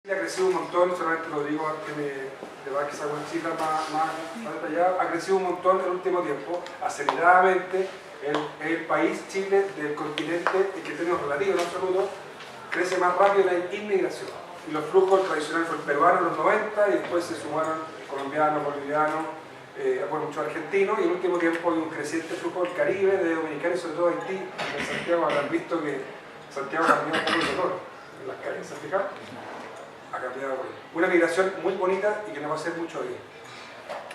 Ha crecido un montón, solamente lo digo antes de dar que algunas cifras más detalladas, ha crecido un montón en el último tiempo, aceleradamente. El país, Chile, del continente, en que tenemos relativo, no absoluto, crece más rápido en la inmigración. Y los flujos tradicionales fueron peruanos en los 90 y después se sumaron colombianos, bolivianos, bueno, muchos argentinos, y en el último tiempo hay un creciente flujo del Caribe, de dominicanos y sobre todo de Haití. En Santiago habrán visto que Santiago cambió un poco el color en las calles, ¿se han fijado? Ha cambiado una migración muy bonita y que nos va a hacer mucho bien.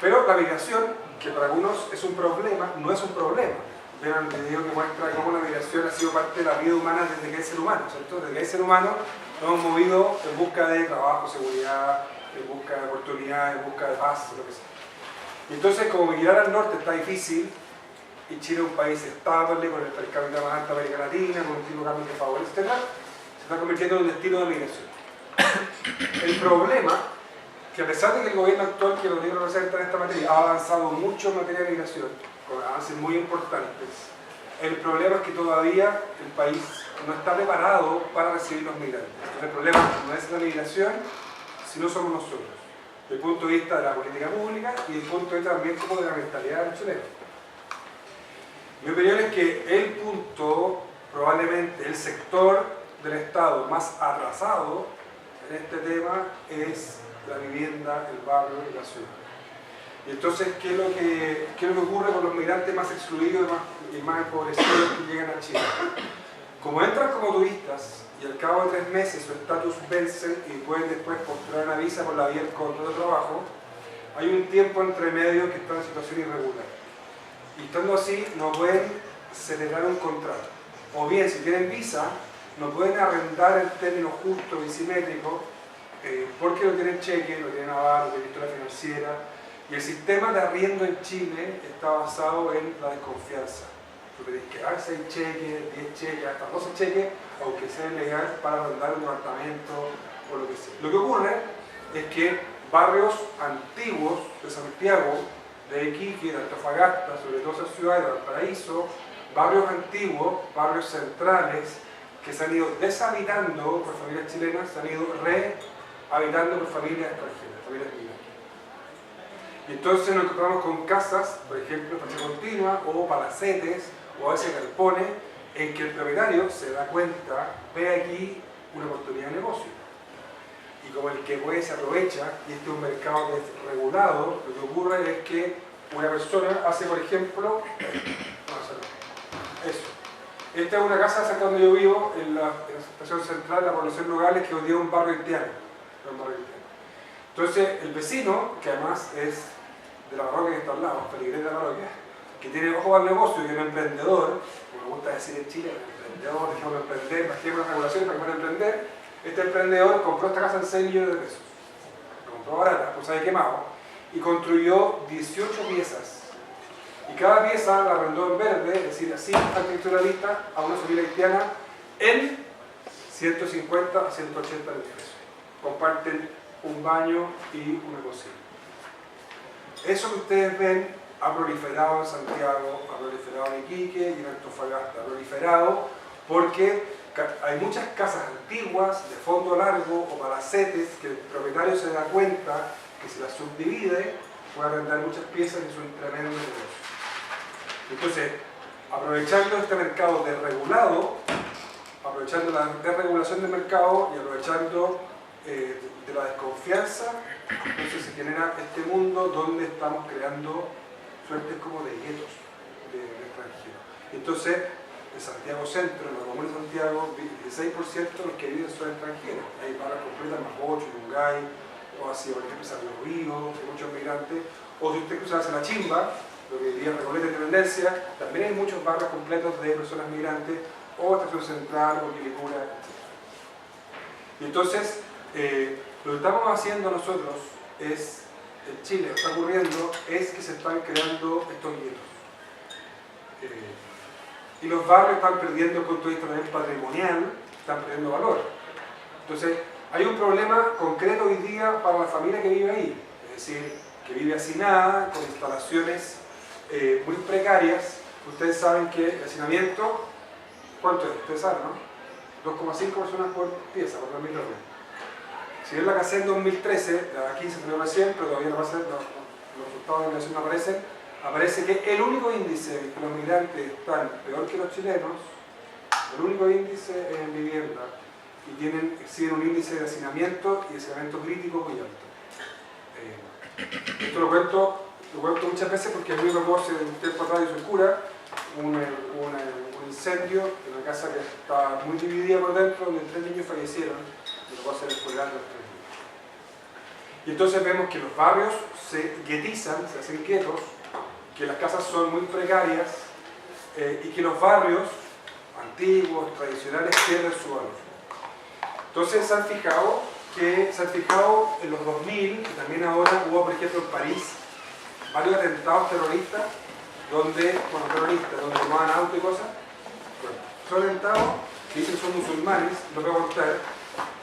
Pero la migración, que para algunos es un problema, no es un problema. Vean el video que muestra cómo la migración ha sido parte de la vida humana desde que hay ser humano, ¿cierto? Desde que hay ser humano nos hemos movido en busca de trabajo, seguridad, en busca de oportunidades, en busca de paz, lo que sea. Y entonces, como migrar al norte está difícil, y Chile es un país estable, con el per cápita más alto de América Latina, con un tipo de cambio que favorece, etc., se está convirtiendo en un destino de migración. El problema, que a pesar de que el gobierno actual, que los libros representan en esta materia, ha avanzado mucho en materia de migración, con avances muy importantes, el problema es que todavía el país no está preparado para recibir los migrantes. Entonces, el problema no es la migración, sino somos nosotros, desde el punto de vista de la política pública y desde el punto de vista también como de la mentalidad del chileno. Mi opinión es que el punto, probablemente el sector del Estado más atrasado en este tema es la vivienda, el barrio y la ciudad. Y entonces, ¿qué es lo que ocurre con los migrantes más excluidos y más empobrecidos que llegan a Chile? Como entran como turistas y al cabo de 3 meses su estatus vence y pueden después postular una visa por la vía del contrato de trabajo, hay un tiempo entre medio que están en situación irregular. Y estando así, no pueden celebrar un contrato. O bien, si tienen visa, no pueden arrendar en términos justos y simétricos porque no tienen cheque, no tienen aval, no tienen historia financiera. Y el sistema de arriendo en Chile está basado en la desconfianza. Tú tenés que dar 6 cheques, 10 cheques, hasta 12 cheques, aunque sea ilegal, para arrendar un departamento o lo que sea. Lo que ocurre es que barrios antiguos de Santiago, de Iquique, de Antofagasta, sobre todo esas ciudades de Valparaíso, barrios antiguos, barrios centrales, que se han ido deshabitando por familias chilenas, se han ido rehabitando por familias extranjeras, familias migrantes. Y entonces nos encontramos con casas, por ejemplo, en fase continua, o palacetes, o a veces galpones, en que el propietario se da cuenta, ve aquí una oportunidad de negocio. Y como el que puede se aprovecha, y este es un mercado desregulado, lo que ocurre es que una persona hace, por ejemplo, eso. Esta es una casa cerca donde yo vivo, en la estación central de la población Nogales, que hoy día es un barrio haitiano. Entonces, el vecino, que además es de la parroquia que está al lado, feligrés de la parroquia, que tiene ojo al negocio, que es un emprendedor, como me gusta decir en Chile, emprendedor, dejemos emprender, bajemos las regulaciones para poder emprender. Este emprendedor compró esta casa en 6 millones de pesos. La compró barata, pues había quemado, y construyó 18 piezas. Y cada pieza la arrendó en verde, es decir, así arquitecturalista, a una familia haitiana en 150 a 180 mil pesos. Comparten un baño y una cocina. Eso que ustedes ven ha proliferado en Santiago, ha proliferado en Iquique y en Antofagasta. Ha proliferado porque hay muchas casas antiguas de fondo largo o palacetes que el propietario se da cuenta que si las subdivide puede arrendar muchas piezas y es un tremendo negocio. Entonces, aprovechando este mercado desregulado, aprovechando la desregulación del mercado y aprovechando de la desconfianza, entonces se genera este mundo donde estamos creando suertes como de guetos de extranjeros. Entonces, en Santiago Centro, en la comuna de Santiago, el 16% de los que viven son extranjeros. Hay barras completas, Mapocho, Yungay, o así, por ejemplo, San Río, hay muchos migrantes. O si usted cruza hacia La Chimba, lo que diría Recoleta de Independencia, también hay muchos barrios completos de personas migrantes, o Estación Central, o Quilicura, etc. Y entonces, lo que estamos haciendo nosotros es, en Chile, lo que está ocurriendo es que se están creando estos guetos. Y los barrios están perdiendo, desde el punto de vista también patrimonial, están perdiendo valor. Entonces, hay un problema concreto hoy día para la familia que vive ahí, es decir, que vive hacinada, con instalaciones muy precarias. Ustedes saben que el hacinamiento, ¿cuánto es? Ustedes saben, ¿no? 2,5 personas por pieza, por 2.000 dólares. Si ven la CACEN 2013, la 15 salió recién, pero todavía no va a ser, los resultados de la migración no aparecen, aparece que el único índice de que los migrantes están peor que los chilenos, el único índice es en vivienda, y exhiben un índice de hacinamiento y de hacinamiento crítico muy alto. Esto lo cuento muchas veces porque a mí me tocó hace un tiempo atrás de Cura un incendio en una casa que estaba muy dividida por dentro, donde 3 niños fallecieron, me tocó hacer el funeral de los 3 niños. Y entonces vemos que los barrios se guetizan, se hacen guetos, que las casas son muy precarias y que los barrios antiguos, tradicionales, pierden su valor. Entonces se han fijado en los 2000, y también ahora hubo, por ejemplo, en París, varios atentados terroristas, donde tomaban auto y cosas. Bueno, son atentados que dicen que son musulmanes, lo voy a contar,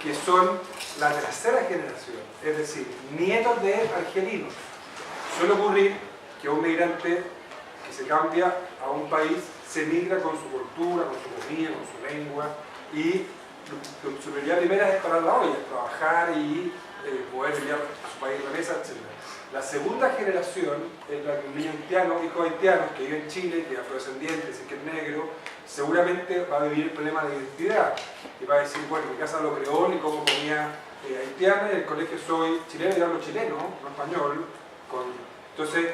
que son la tercera generación, es decir, nietos de argelinos. Suele ocurrir que un migrante que se cambia a un país se migra con su cultura, con su comida, con su lengua, y su prioridad primera es parar la olla, trabajar y poder enviar a su país remesa, etc. La segunda generación es la que un niño haitiano, hijo de haitianos, que vive en Chile, que es afrodescendiente, que es negro, seguramente va a vivir el problema de identidad y va a decir, bueno, en mi casa lo creó y como comía haitiana, y en el colegio soy chileno y hablo chileno, no español. Entonces,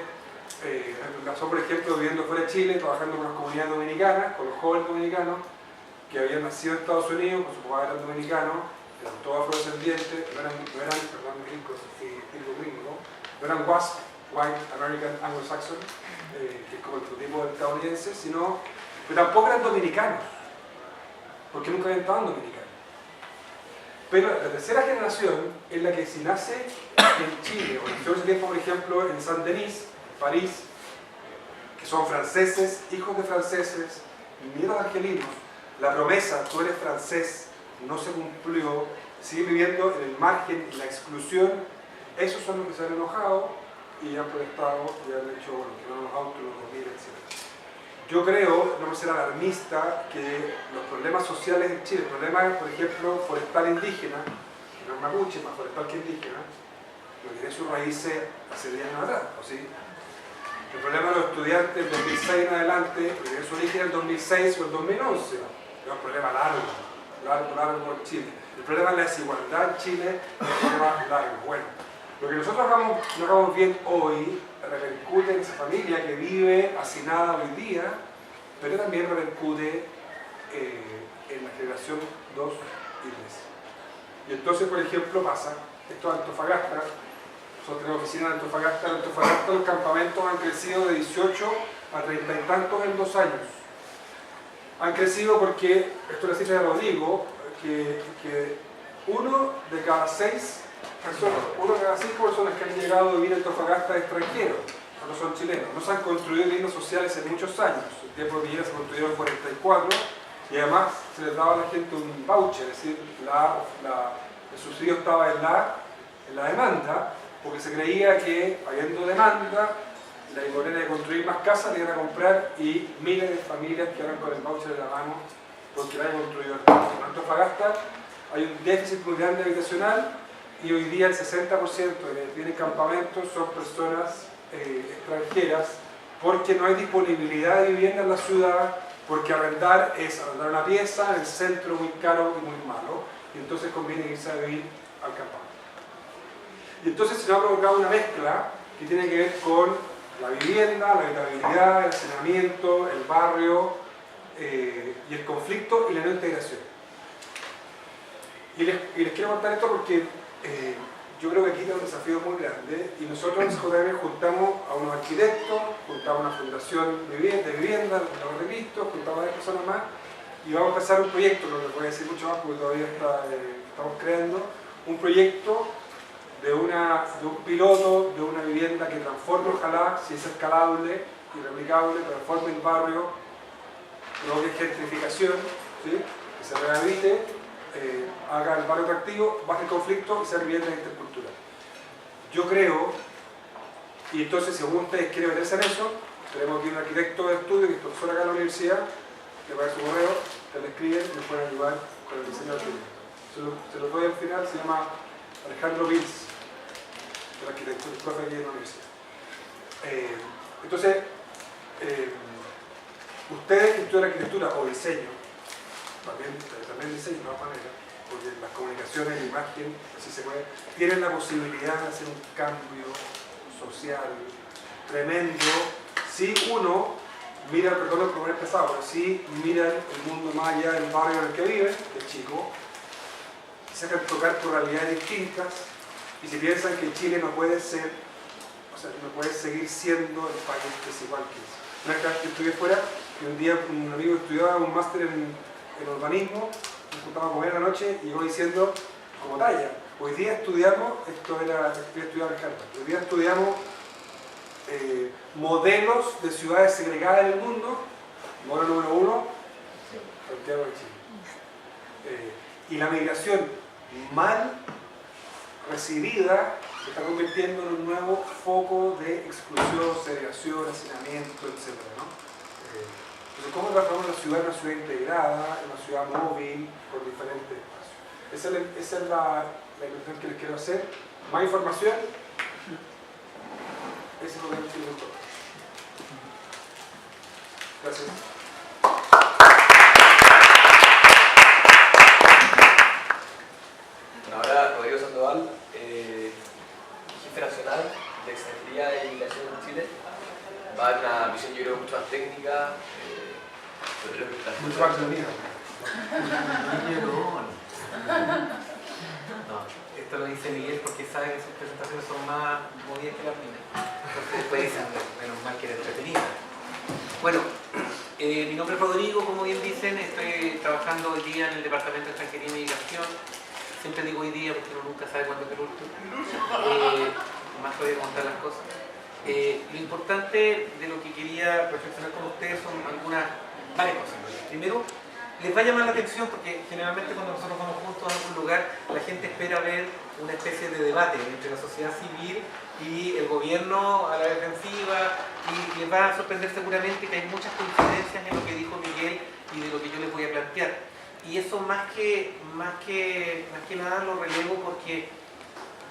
son, por ejemplo, viviendo fuera de Chile, trabajando con las comunidades dominicanas, con los jóvenes dominicanos que habían nacido en Estados Unidos, con sus papás eran dominicanos, eran todos afrodescendientes, no eran gringos, no eran WASP, White American Anglo-Saxon, que es como el prototipo estadounidense, pero tampoco eran dominicanos, porque nunca habían estado en dominicanos. Pero la tercera generación es la que si nace en Chile, o nació ese tiempo, por ejemplo, en Saint-Denis, París, que son franceses, hijos de franceses, nietos de argelinos, la promesa, tú eres francés, no se cumplió, siguen viviendo en el margen, en la exclusión. Esos son los que se han enojado y han protestado y han dicho, bueno, que no los autos, los 2000, etc. Yo creo, no por ser alarmista, que los problemas sociales en Chile, el problema, por ejemplo, forestal indígena, que no es mapuche, más forestal que indígena, no tiene sus raíces hace 10 años atrás, ¿o sí? El problema de los estudiantes del 2006 en adelante, que tiene su origen en el 2006 o el 2011, es un problema largo en Chile. El problema es la desigualdad en Chile, es un problema largo. Bueno, lo que nosotros no hagamos bien hoy repercute en esa familia que vive hacinada hoy día, pero también repercute en la generación 2 y 3. Y entonces, por ejemplo, pasa, esto es Antofagasta, nosotros tenemos oficina en Antofagasta, los campamentos han crecido de 18 a 30 y tantos en 2 años. Han crecido porque, esto es la cifra de Rodrigo, que uno de cada 6 personas que han llegado a vivir en Antofagasta es extranjero, no son chilenos. No se han construido viviendas sociales en muchos años. El tiempo de Piñera se construyeron en 44 y además se les daba a la gente un voucher, es decir, el subsidio estaba en la demanda, porque se creía que habiendo demanda, la manera de construir más casas le iban a comprar y miles de familias quedaron con el voucher en la mano porque la hayan construido. En Antofagasta hay un déficit muy grande habitacional y hoy día el 60% de quienes tienen campamentos son personas extranjeras porque no hay disponibilidad de vivienda en la ciudad, porque arrendar es arrendar una pieza en el centro muy caro y muy malo, y entonces conviene irse a vivir al campamento. Y entonces se nos ha provocado una mezcla que tiene que ver con la vivienda, la habitabilidad, el hacinamiento, el barrio y el conflicto y la no integración. Y les quiero contar esto porque yo creo que aquí tenemos un desafío muy grande y nosotros en CJM juntamos a unos arquitectos, juntamos a una fundación de vivienda, juntamos a Cristo, juntamos a 10 personas más y vamos a empezar un proyecto, no les voy a decir mucho más porque todavía estamos creando, un proyecto de un piloto de una vivienda que transforme, ojalá, si es escalable y replicable, transforme el barrio, provoque gentrificación, ¿sí? Que se rehabilite, haga el barrio atractivo, baje el conflicto y sea vivienda intercultural. Yo creo, y entonces si alguno de ustedes quiere meterse en eso, tenemos aquí un arquitecto de estudio que es profesor acá en la universidad, que va a su correo, que le escriben y nos pueden ayudar con el diseño del proyecto. Se lo doy al final, se llama Alejandro Vils, de la arquitectura, el profe aquí en la universidad. Entonces, ustedes que estudian arquitectura o diseño, también diseño de todas maneras, porque las comunicaciones, la imagen, así se puede, tienen la posibilidad de hacer un cambio social tremendo si uno mira, perdón por haber empezado, pero si miran el mundo más allá del barrio en el que viven, el chico, se sacan tocar por realidades distintas y si piensan que Chile no puede ser, o sea, no puede seguir siendo el país desigual que es. Una vez que estudié fuera, y un día un amigo estudiaba un máster en urbanismo, nos juntamos a comer a la noche y iba diciendo como talla, hoy día estudiamos, esto era, yo estudiaba en Harvard, hoy día estudiamos modelos de ciudades segregadas en el mundo. Modelo número 1, Santiago de Chile. Y la migración mal recibida se está convirtiendo en un nuevo foco de exclusión, segregación, hacinamiento, etc. ¿no? Entonces, ¿cómo transformamos la ciudad en una ciudad integrada, en una ciudad móvil, por diferentes espacios? Esa es la invitación que les quiero hacer. Más información. Ese es lo que les quiero decir. Gracias. Ahora, Rodrigo Sandoval, jefe nacional de Extranjería y Migración en Chile. Va a dar una visión, yo creo, mucho más técnica. Mucho más técnica. No, esto lo dice Miguel porque sabe que sus presentaciones son más movidas que las mías. Entonces después dicen, menos mal que era entretenida. Bueno, mi nombre es Rodrigo, como bien dicen, estoy trabajando hoy día en el Departamento de Extranjería y Migración. Siempre digo hoy día porque uno nunca sabe cuándo es el último. Más podría contar las cosas. Lo importante de lo que quería reflexionar con ustedes son varias cosas. Primero, les va a llamar la atención porque generalmente cuando nosotros vamos juntos a algún lugar, la gente espera ver una especie de debate entre la sociedad civil y el gobierno a la defensiva, y les va a sorprender seguramente que hay muchas coincidencias en lo que dijo Miguel y de lo que yo les voy a plantear. Y eso más que nada lo relevo porque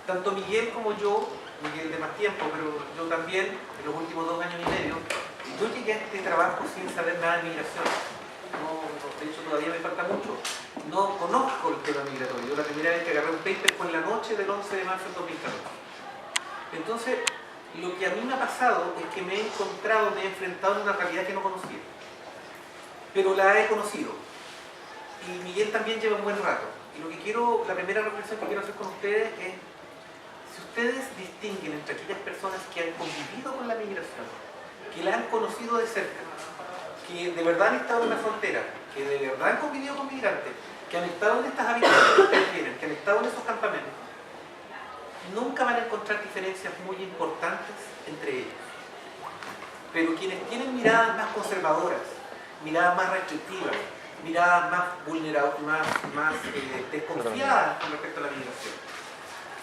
tanto Miguel como yo, Miguel de más tiempo, pero yo también, en los últimos 2 años y medio, yo llegué a este trabajo sin saber nada de migración. No, de hecho todavía me falta mucho. No conozco el tema migratorio. Yo la primera vez que agarré un paper fue en la noche del 11 de marzo del 2014. Entonces, lo que a mí me ha pasado es que me he enfrentado a una realidad que no conocía. Pero la he conocido. Y Miguel también lleva un buen rato. Y la primera reflexión que quiero hacer con ustedes es, si ustedes distinguen entre aquellas personas que han convivido con la migración, que la han conocido de cerca, que de verdad han estado en la frontera, que de verdad han convivido con migrantes, que han estado en estas habitaciones que ustedes tienen, que han estado en esos campamentos, nunca van a encontrar diferencias muy importantes entre ellos. Pero quienes tienen miradas más conservadoras, miradas más restrictivas, miradas más vulnerables, más desconfiadas con respecto a la migración,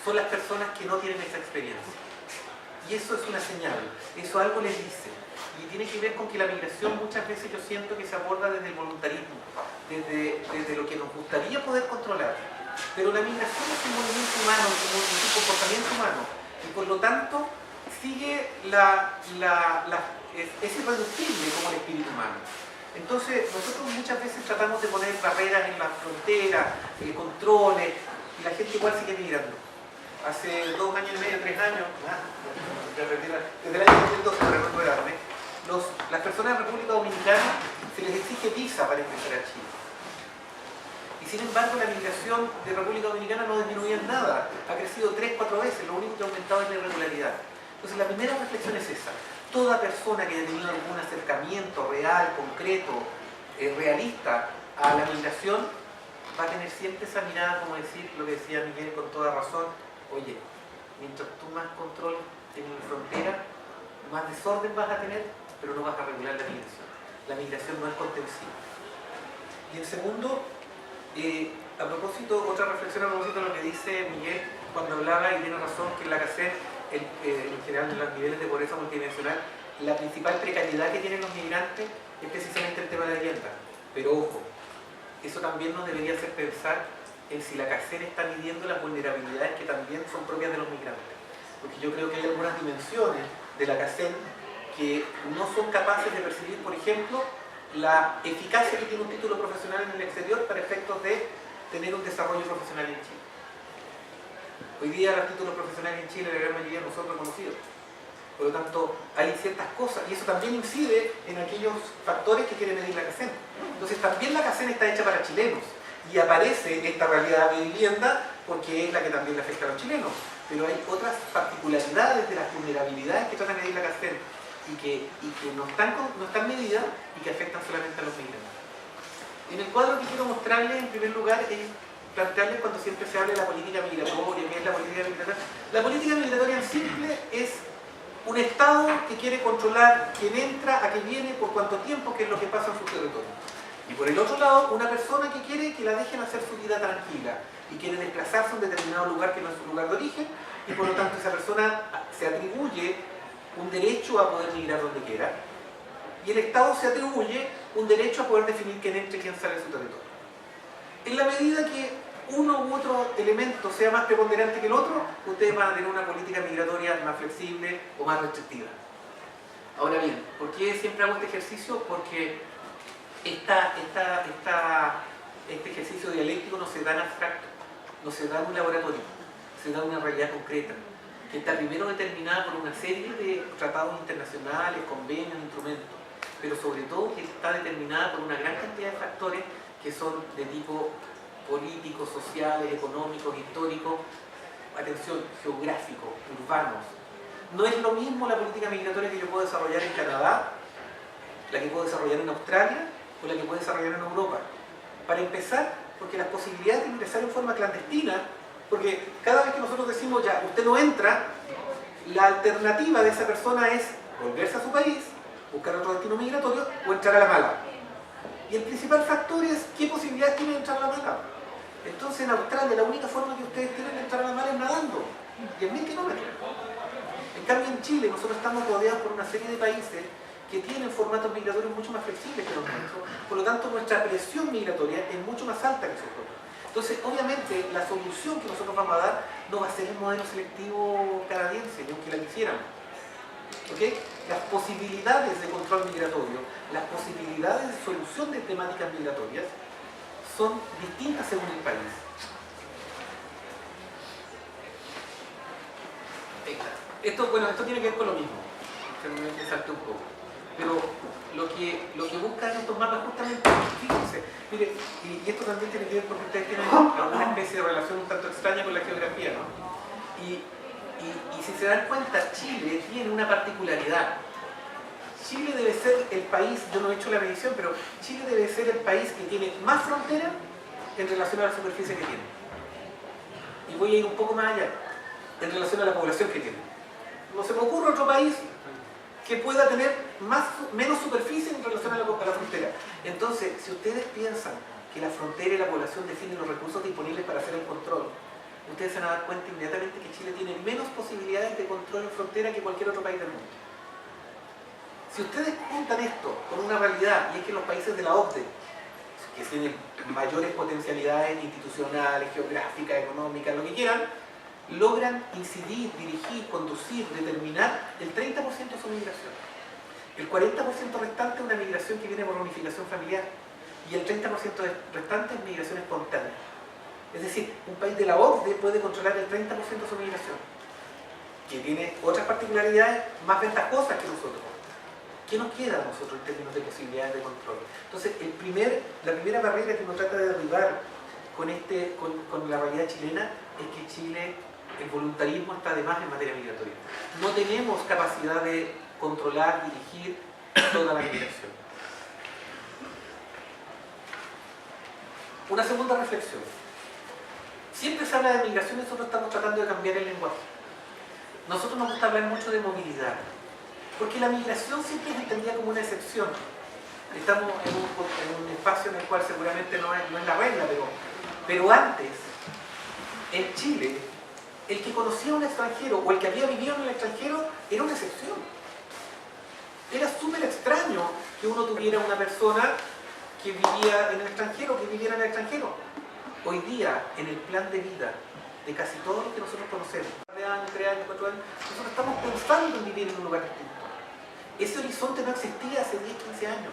son las personas que no tienen esa experiencia. Y eso es una señal, eso algo les dice. Y tiene que ver con que la migración muchas veces yo siento que se aborda desde el voluntarismo, desde lo que nos gustaría poder controlar. Pero la migración es un movimiento humano, es un comportamiento humano. Y por lo tanto, sigue es irreductible como el espíritu humano. Entonces, nosotros muchas veces tratamos de poner barreras en la frontera, controles, y la gente igual sigue migrando. Hace 2 años y medio, 3 años, desde el año 2012, para recordarme, las personas de República Dominicana se les exige visa para ingresar a Chile. Y sin embargo, la migración de República Dominicana no disminuye en nada. Ha crecido 3-4 veces, lo único que ha aumentado es la irregularidad. Entonces, la primera reflexión es esa. Toda persona que haya tenido algún acercamiento real, concreto, realista a la migración, va a tener siempre esa mirada, como decir, lo que decía Miguel con toda razón, oye, mientras tú más control en la frontera, más desorden vas a tener, pero no vas a regular la migración. La migración no es contención. Y en segundo, otra reflexión a propósito de lo que dice Miguel cuando hablaba, y tiene razón, que en la CACEN, en general en los niveles de pobreza multidimensional, la principal precariedad que tienen los migrantes es precisamente el tema de la vivienda. Pero ojo, eso también nos debería hacer pensar en si la CACEN está midiendo las vulnerabilidades que también son propias de los migrantes. Porque yo creo que hay algunas dimensiones de la CACEN que no son capaces de percibir, por ejemplo, la eficacia que tiene un título profesional en el exterior para efectos de tener un desarrollo profesional en Chile. Hoy día los títulos profesionales en Chile, la gran mayoría no son reconocidos. Por lo tanto, hay ciertas cosas, y eso también incide en aquellos factores que quiere medir la CACEN. Entonces, también la CACEN está hecha para chilenos, y aparece esta realidad de vivienda porque es la que también le afecta a los chilenos. Pero hay otras particularidades de las vulnerabilidades que trata de medir la CACEN y que no están medidas y que afectan solamente a los migrantes. En el cuadro que quiero mostrarles, en primer lugar, es plantearles cuando siempre se habla de la política migratoria, ¿qué es la política migratoria? La política migratoria en simple es un Estado que quiere controlar quién entra, a qué viene, por cuánto tiempo, qué es lo que pasa en su territorio. Y por el otro lado, una persona que quiere que la dejen hacer su vida tranquila y quiere desplazarse a un determinado lugar que no es su lugar de origen, y por lo tanto esa persona se atribuye un derecho a poder migrar donde quiera, y el Estado se atribuye un derecho a poder definir quién entra y quién sale de su territorio. En la medida que uno u otro elemento sea más preponderante que el otro, ustedes van a tener una política migratoria más flexible o más restrictiva. Ahora bien, ¿por qué siempre hago este ejercicio? Porque este ejercicio dialéctico no se da en abstracto, no se da en un laboratorio, se da en una realidad concreta, que está primero determinada por una serie de tratados internacionales, convenios, instrumentos, pero sobre todo que está determinada por una gran cantidad de factores que son de tipo políticos, sociales, económicos, históricos, atención, geográficos, urbanos. No es lo mismo la política migratoria que yo puedo desarrollar en Canadá, la que puedo desarrollar en Australia o la que puedo desarrollar en Europa. Para empezar, porque las posibilidades de ingresar en forma clandestina, porque cada vez que nosotros decimos ya, usted no entra, la alternativa de esa persona es volverse a su país, buscar otro destino migratorio o entrar a la mala. Y el principal factor es qué posibilidades tiene de entrar a la mala. Entonces en Australia la única forma que ustedes tienen de entrar a la mala es nadando, 10.000 kilómetros. En cambio en Chile nosotros estamos rodeados por una serie de países que tienen formatos migratorios mucho más flexibles que los nuestros, por lo tanto nuestra presión migratoria es mucho más alta que nosotros. Entonces obviamente la solución que nosotros vamos a dar no va a ser el modelo selectivo canadiense, ni aunque la quisiéramos. ¿Okay? Las posibilidades de control migratorio, las posibilidades de solución de temáticas migratorias son distintas según el país. Esto tiene que ver con lo mismo, me salté un poco. Pero lo que buscan estos mapas justamente, fíjense, mire, y esto también tiene que ver porque ustedes tienen una especie de relación un tanto extraña con la geografía, ¿no? Y si se dan cuenta, Chile tiene una particularidad. Chile debe ser el país, yo no he hecho la medición, pero Chile debe ser el país que tiene más frontera en relación a la superficie que tiene. Y voy a ir un poco más allá, en relación a la población que tiene. No se me ocurre otro país que pueda tener menos superficie en relación a la frontera. Entonces, si ustedes piensan que la frontera y la población definen los recursos disponibles para hacer el control, ustedes se van a dar cuenta inmediatamente que Chile tiene menos posibilidades de control en frontera que cualquier otro país del mundo. Si ustedes juntan esto con una realidad, y es que los países de la OCDE, que tienen mayores potencialidades institucionales, geográficas, económicas, lo que quieran, logran incidir, dirigir, conducir, determinar el 30% de su migración. El 40% restante es una migración que viene por unificación familiar y el 30% restante es migración espontánea. Es decir, un país de la OCDE puede controlar el 30% de su migración, que tiene otras particularidades más ventajosas que nosotros. ¿Qué nos queda a nosotros en términos de posibilidades de control? Entonces, la primera barrera que uno trata de derribar con la realidad chilena es que Chile, el voluntarismo está de más en materia migratoria. No tenemos capacidad de controlar, dirigir toda la migración. Una segunda reflexión. Siempre se habla de migración y nosotros estamos tratando de cambiar el lenguaje. Nosotros nos gusta hablar mucho de movilidad, porque la migración siempre es entendida como una excepción. Estamos en un espacio en el cual seguramente no es la regla, pero antes, en Chile, el que conocía a un extranjero o el que había vivido en el extranjero era una excepción. Era súper extraño que uno tuviera una persona que vivía en el extranjero, que viviera en el extranjero. Hoy día, en el plan de vida de casi todo lo que nosotros conocemos, 3 años, 4 años, nosotros estamos pensando en vivir en un lugar distinto. Ese horizonte no existía hace 10, 15 años.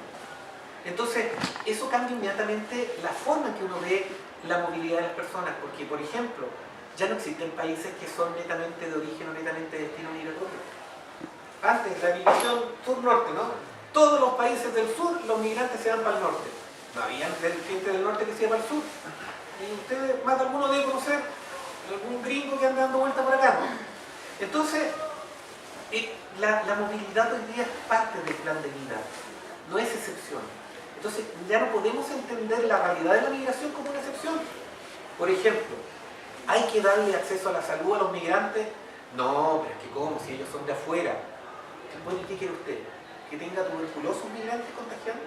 Entonces, eso cambia inmediatamente la forma en que uno ve la movilidad de las personas, porque, por ejemplo, ya no existen países que son netamente de origen o netamente de destino migratorio. Antes, la migración sur-norte, ¿no? Todos los países del sur, los migrantes se van para el norte. No había gente del norte que se iba para el sur. Y ustedes, más de alguno debe conocer algún gringo que anda dando vueltas por acá, ¿no? Entonces, la movilidad hoy día es parte del plan de vida, no es excepción. Entonces, ya no podemos entender la realidad de la migración como una excepción. Por ejemplo, ¿hay que darle acceso a la salud a los migrantes? No, pero es que ¿cómo? Si ellos son de afuera. Bueno, ¿qué quiere usted? ¿Que tenga tuberculosis un migrante contagiado?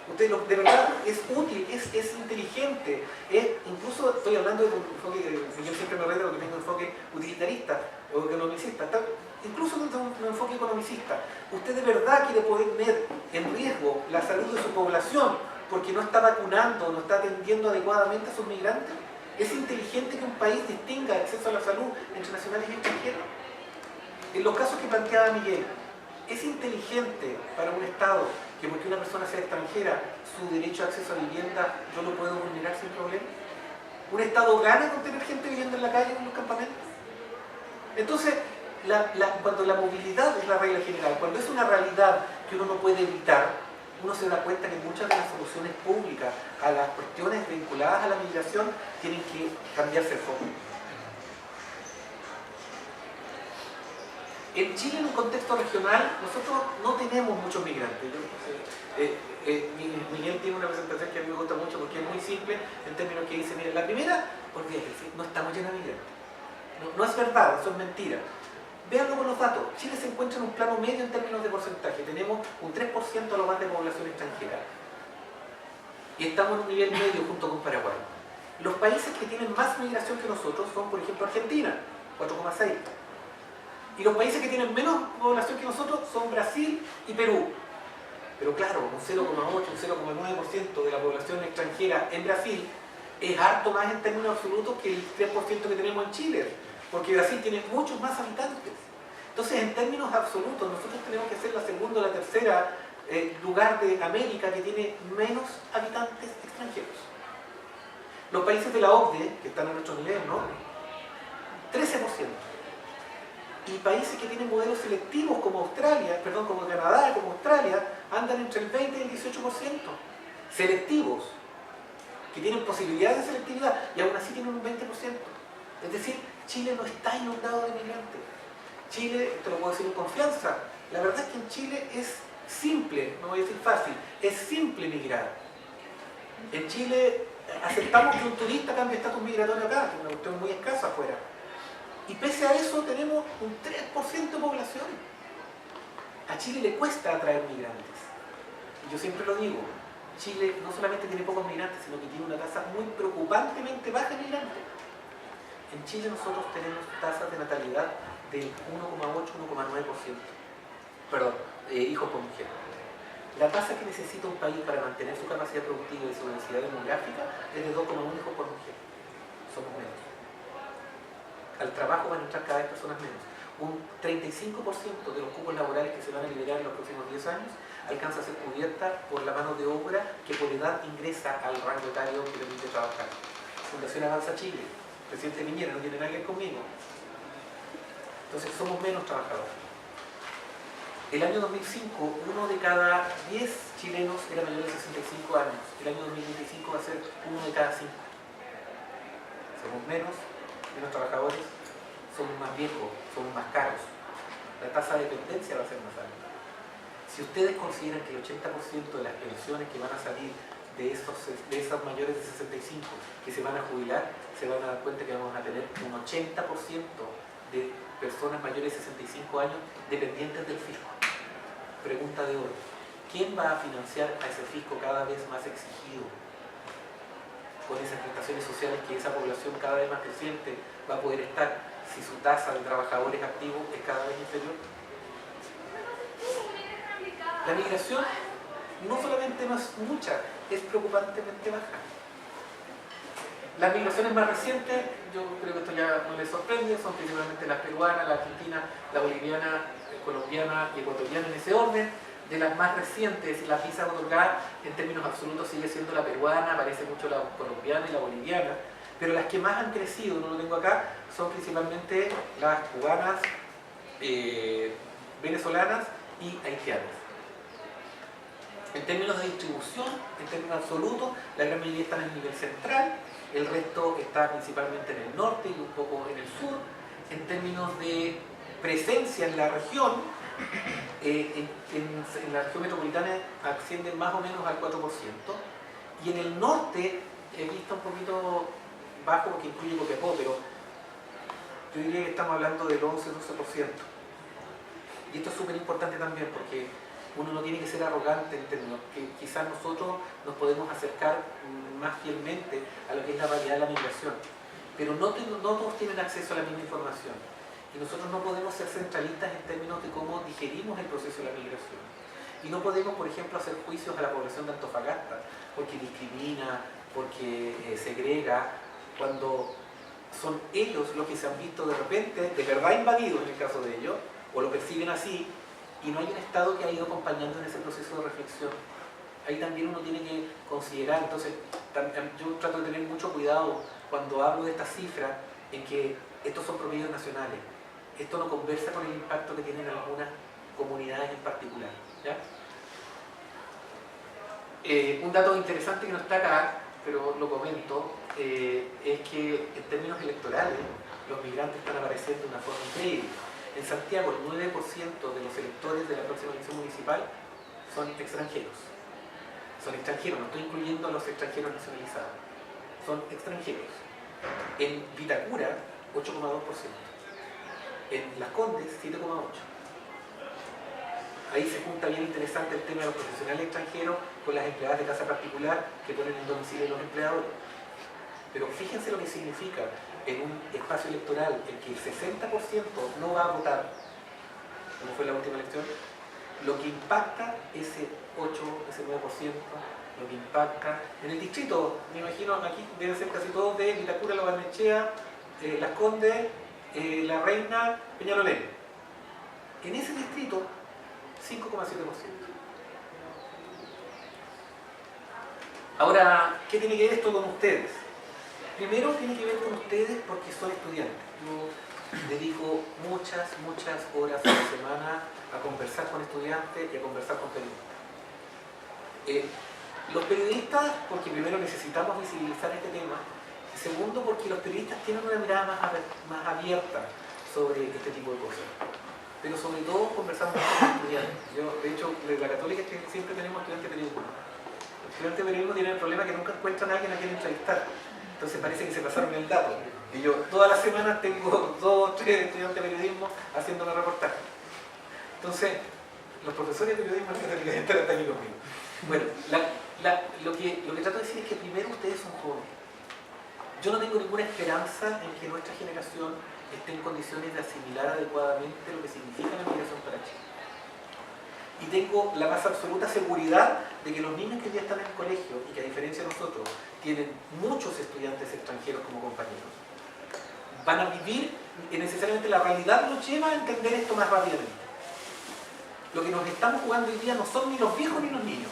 Usted de verdad es útil, es inteligente, incluso estoy hablando de un enfoque, yo siempre me reitero que tengo un enfoque utilitarista o economicista, incluso desde un enfoque economicista. Usted de verdad quiere poner en riesgo la salud de su población porque no está vacunando, no está atendiendo adecuadamente a sus migrantes. ¿Es inteligente que un país distinga acceso a la salud entre nacionales y extranjeros? En los casos que planteaba Miguel, ¿es inteligente para un Estado que porque una persona sea extranjera, su derecho a acceso a vivienda yo lo puedo vulnerar sin problema? ¿Un Estado gana con tener gente viviendo en la calle, en los campamentos? Entonces, cuando la movilidad es la regla general, cuando es una realidad que uno no puede evitar, uno se da cuenta que muchas de las soluciones públicas a las cuestiones vinculadas a la migración tienen que cambiarse el foco. En Chile, en un contexto regional, nosotros no tenemos muchos migrantes. Miguel tiene una presentación que a mí me gusta mucho porque es muy simple en términos que dice, miren, la primera, olvídate, no estamos llenos de migrantes. No es verdad, eso es mentira. Véanlo con los datos. Chile se encuentra en un plano medio en términos de porcentaje. Tenemos un 3% a lo más de población extranjera. Y estamos en un nivel medio junto con Paraguay. Los países que tienen más migración que nosotros son, por ejemplo, Argentina, 4,6%. Y los países que tienen menos población que nosotros son Brasil y Perú. Pero claro, un 0,8, un 0,9% de la población extranjera en Brasil es harto más en términos absolutos que el 3% que tenemos en Chile, porque Brasil tiene muchos más habitantes. Entonces, en términos absolutos, nosotros tenemos que ser la segunda o la tercera lugar de América que tiene menos habitantes extranjeros. Los países de la OCDE, que están a nuestro nivel, ¿no? 13%. Y países que tienen modelos selectivos como Australia, perdón, como Canadá, como Australia, andan entre el 20 y el 18%. Selectivos, que tienen posibilidades de selectividad y aún así tienen un 20%. Es decir, Chile no está inundado de migrantes. Chile, te lo puedo decir en confianza, la verdad es que en Chile es simple, no voy a decir fácil, es simple migrar. En Chile aceptamos que un turista cambie estatus migratorio acá, que es una cuestión muy escasa afuera. Y pese a eso tenemos un 3% de población. A Chile le cuesta atraer migrantes. Y yo siempre lo digo, Chile no solamente tiene pocos migrantes, sino que tiene una tasa muy preocupantemente baja de migrantes. En Chile nosotros tenemos tasas de natalidad del 1,8-1,9%. Perdón, hijos por mujer. La tasa que necesita un país para mantener su capacidad productiva y su densidad demográfica es de 2,1 hijos por mujer. Somos menos. Al trabajo van a entrar cada vez personas menos. Un 35% de los cupos laborales que se van a liberar en los próximos 10 años alcanza a ser cubierta por la mano de obra que por edad ingresa al rango etario que permite trabajar. Fundación Avanza Chile, presidente Piñera, no tiene nada que ver conmigo. Entonces somos menos trabajadores. El año 2005, 1 de cada 10 chilenos era mayor de 65 años. El año 2025 va a ser 1 de cada 5. Somos menos trabajadores, somos más viejos, somos más caros. La tasa de dependencia va a ser más alta. Si ustedes consideran que el 80% de las pensiones que van a salir de esos mayores de 65 que se van a jubilar, se van a dar cuenta que vamos a tener un 80% de personas mayores de 65 años dependientes del fisco. Pregunta de oro: ¿quién va a financiar a ese fisco cada vez más exigido? Con esas prestaciones sociales que esa población cada vez más creciente va a poder estar si su tasa de trabajadores activos es cada vez inferior. La migración no solamente no es mucha, es preocupantemente baja. Las migraciones más recientes, yo creo que esto ya no les sorprende, son principalmente las peruanas, la argentina, la boliviana, colombiana y ecuatoriana en ese orden. De las más recientes, las visas otorgadas en términos absolutos sigue siendo la peruana, aparece mucho la colombiana y la boliviana, pero las que más han crecido, no lo tengo acá, son principalmente las cubanas, venezolanas y haitianas. En términos de distribución, en términos absolutos, la gran mayoría están en el nivel central, el resto está principalmente en el norte y un poco en el sur. En términos de presencia en la región, en la región metropolitana ascienden más o menos al 4%, y en el norte he visto un poquito bajo porque incluye Copiapó, pero yo diría que estamos hablando del 11-12%. Y esto es súper importante también porque uno no tiene que ser arrogante en términos que quizás nosotros nos podemos acercar más fielmente a lo que es la realidad de la migración, pero no todos tienen acceso a la misma información. Y nosotros no podemos ser centralistas en términos de cómo digerimos el proceso de la migración. Y no podemos, por ejemplo, hacer juicios a la población de Antofagasta porque discrimina, porque segrega, cuando son ellos los que se han visto de repente, de verdad invadidos en el caso de ellos, o lo perciben así, y no hay un Estado que ha ido acompañando en ese proceso de reflexión. Ahí también uno tiene que considerar, entonces yo trato de tener mucho cuidado cuando hablo de estas cifras en que estos son promedios nacionales. Esto no conversa con el impacto que tienen algunas comunidades en particular, ¿ya? Un dato interesante que no está acá, pero lo comento, es que en términos electorales los migrantes están apareciendo de una forma increíble. En Santiago el 9% de los electores de la próxima elección municipal son extranjeros. Son extranjeros, no estoy incluyendo a los extranjeros nacionalizados. Son extranjeros. En Vitacura, 8,2%. En Las Condes, 7,8%. Ahí se junta bien interesante el tema de los profesionales extranjeros con las empleadas de casa particular que ponen en domicilio los empleadores. Pero fíjense lo que significa en un espacio electoral en que el 60% no va a votar, como fue la última elección, lo que impacta ese 8, ese 9%, lo que impacta en el distrito, me imagino aquí deben ser casi todos de Vitacura, La Barnechea, Las Condes, La Reina, Peñalolén. En ese distrito, 5,7%. Ahora, ¿qué tiene que ver esto con ustedes? Primero tiene que ver con ustedes porque soy estudiante. Yo dedico muchas horas a la semana a conversar con estudiantes y a conversar con periodistas. Los periodistas, porque primero necesitamos visibilizar este tema, y segundo porque los periodistas tienen una mirada más abierta sobre este tipo de cosas. Pero sobre todo conversamos con estudiantes. Yo, de hecho, de la Católica siempre tenemos estudiantes de periodismo. Los estudiantes de periodismo tienen el problema que nunca encuentran a alguien a quien entrevistar. Entonces parece que se pasaron el dato. Y yo todas las semanas tengo 2 o 3 estudiantes de periodismo haciéndome reportaje. Entonces, los profesores de periodismo no tienen que estar hasta aquí conmigo. Bueno, lo que trato de decir es que primero ustedes son jóvenes. Yo no tengo ninguna esperanza en que nuestra generación esté en condiciones de asimilar adecuadamente lo que significa la migración para Chile. Y tengo la más absoluta seguridad de que los niños que ya están en el colegio y que a diferencia de nosotros tienen muchos estudiantes extranjeros como compañeros, van a vivir, necesariamente la realidad los lleva a entender esto más rápidamente. Lo que nos estamos jugando hoy día no son ni los viejos ni los niños.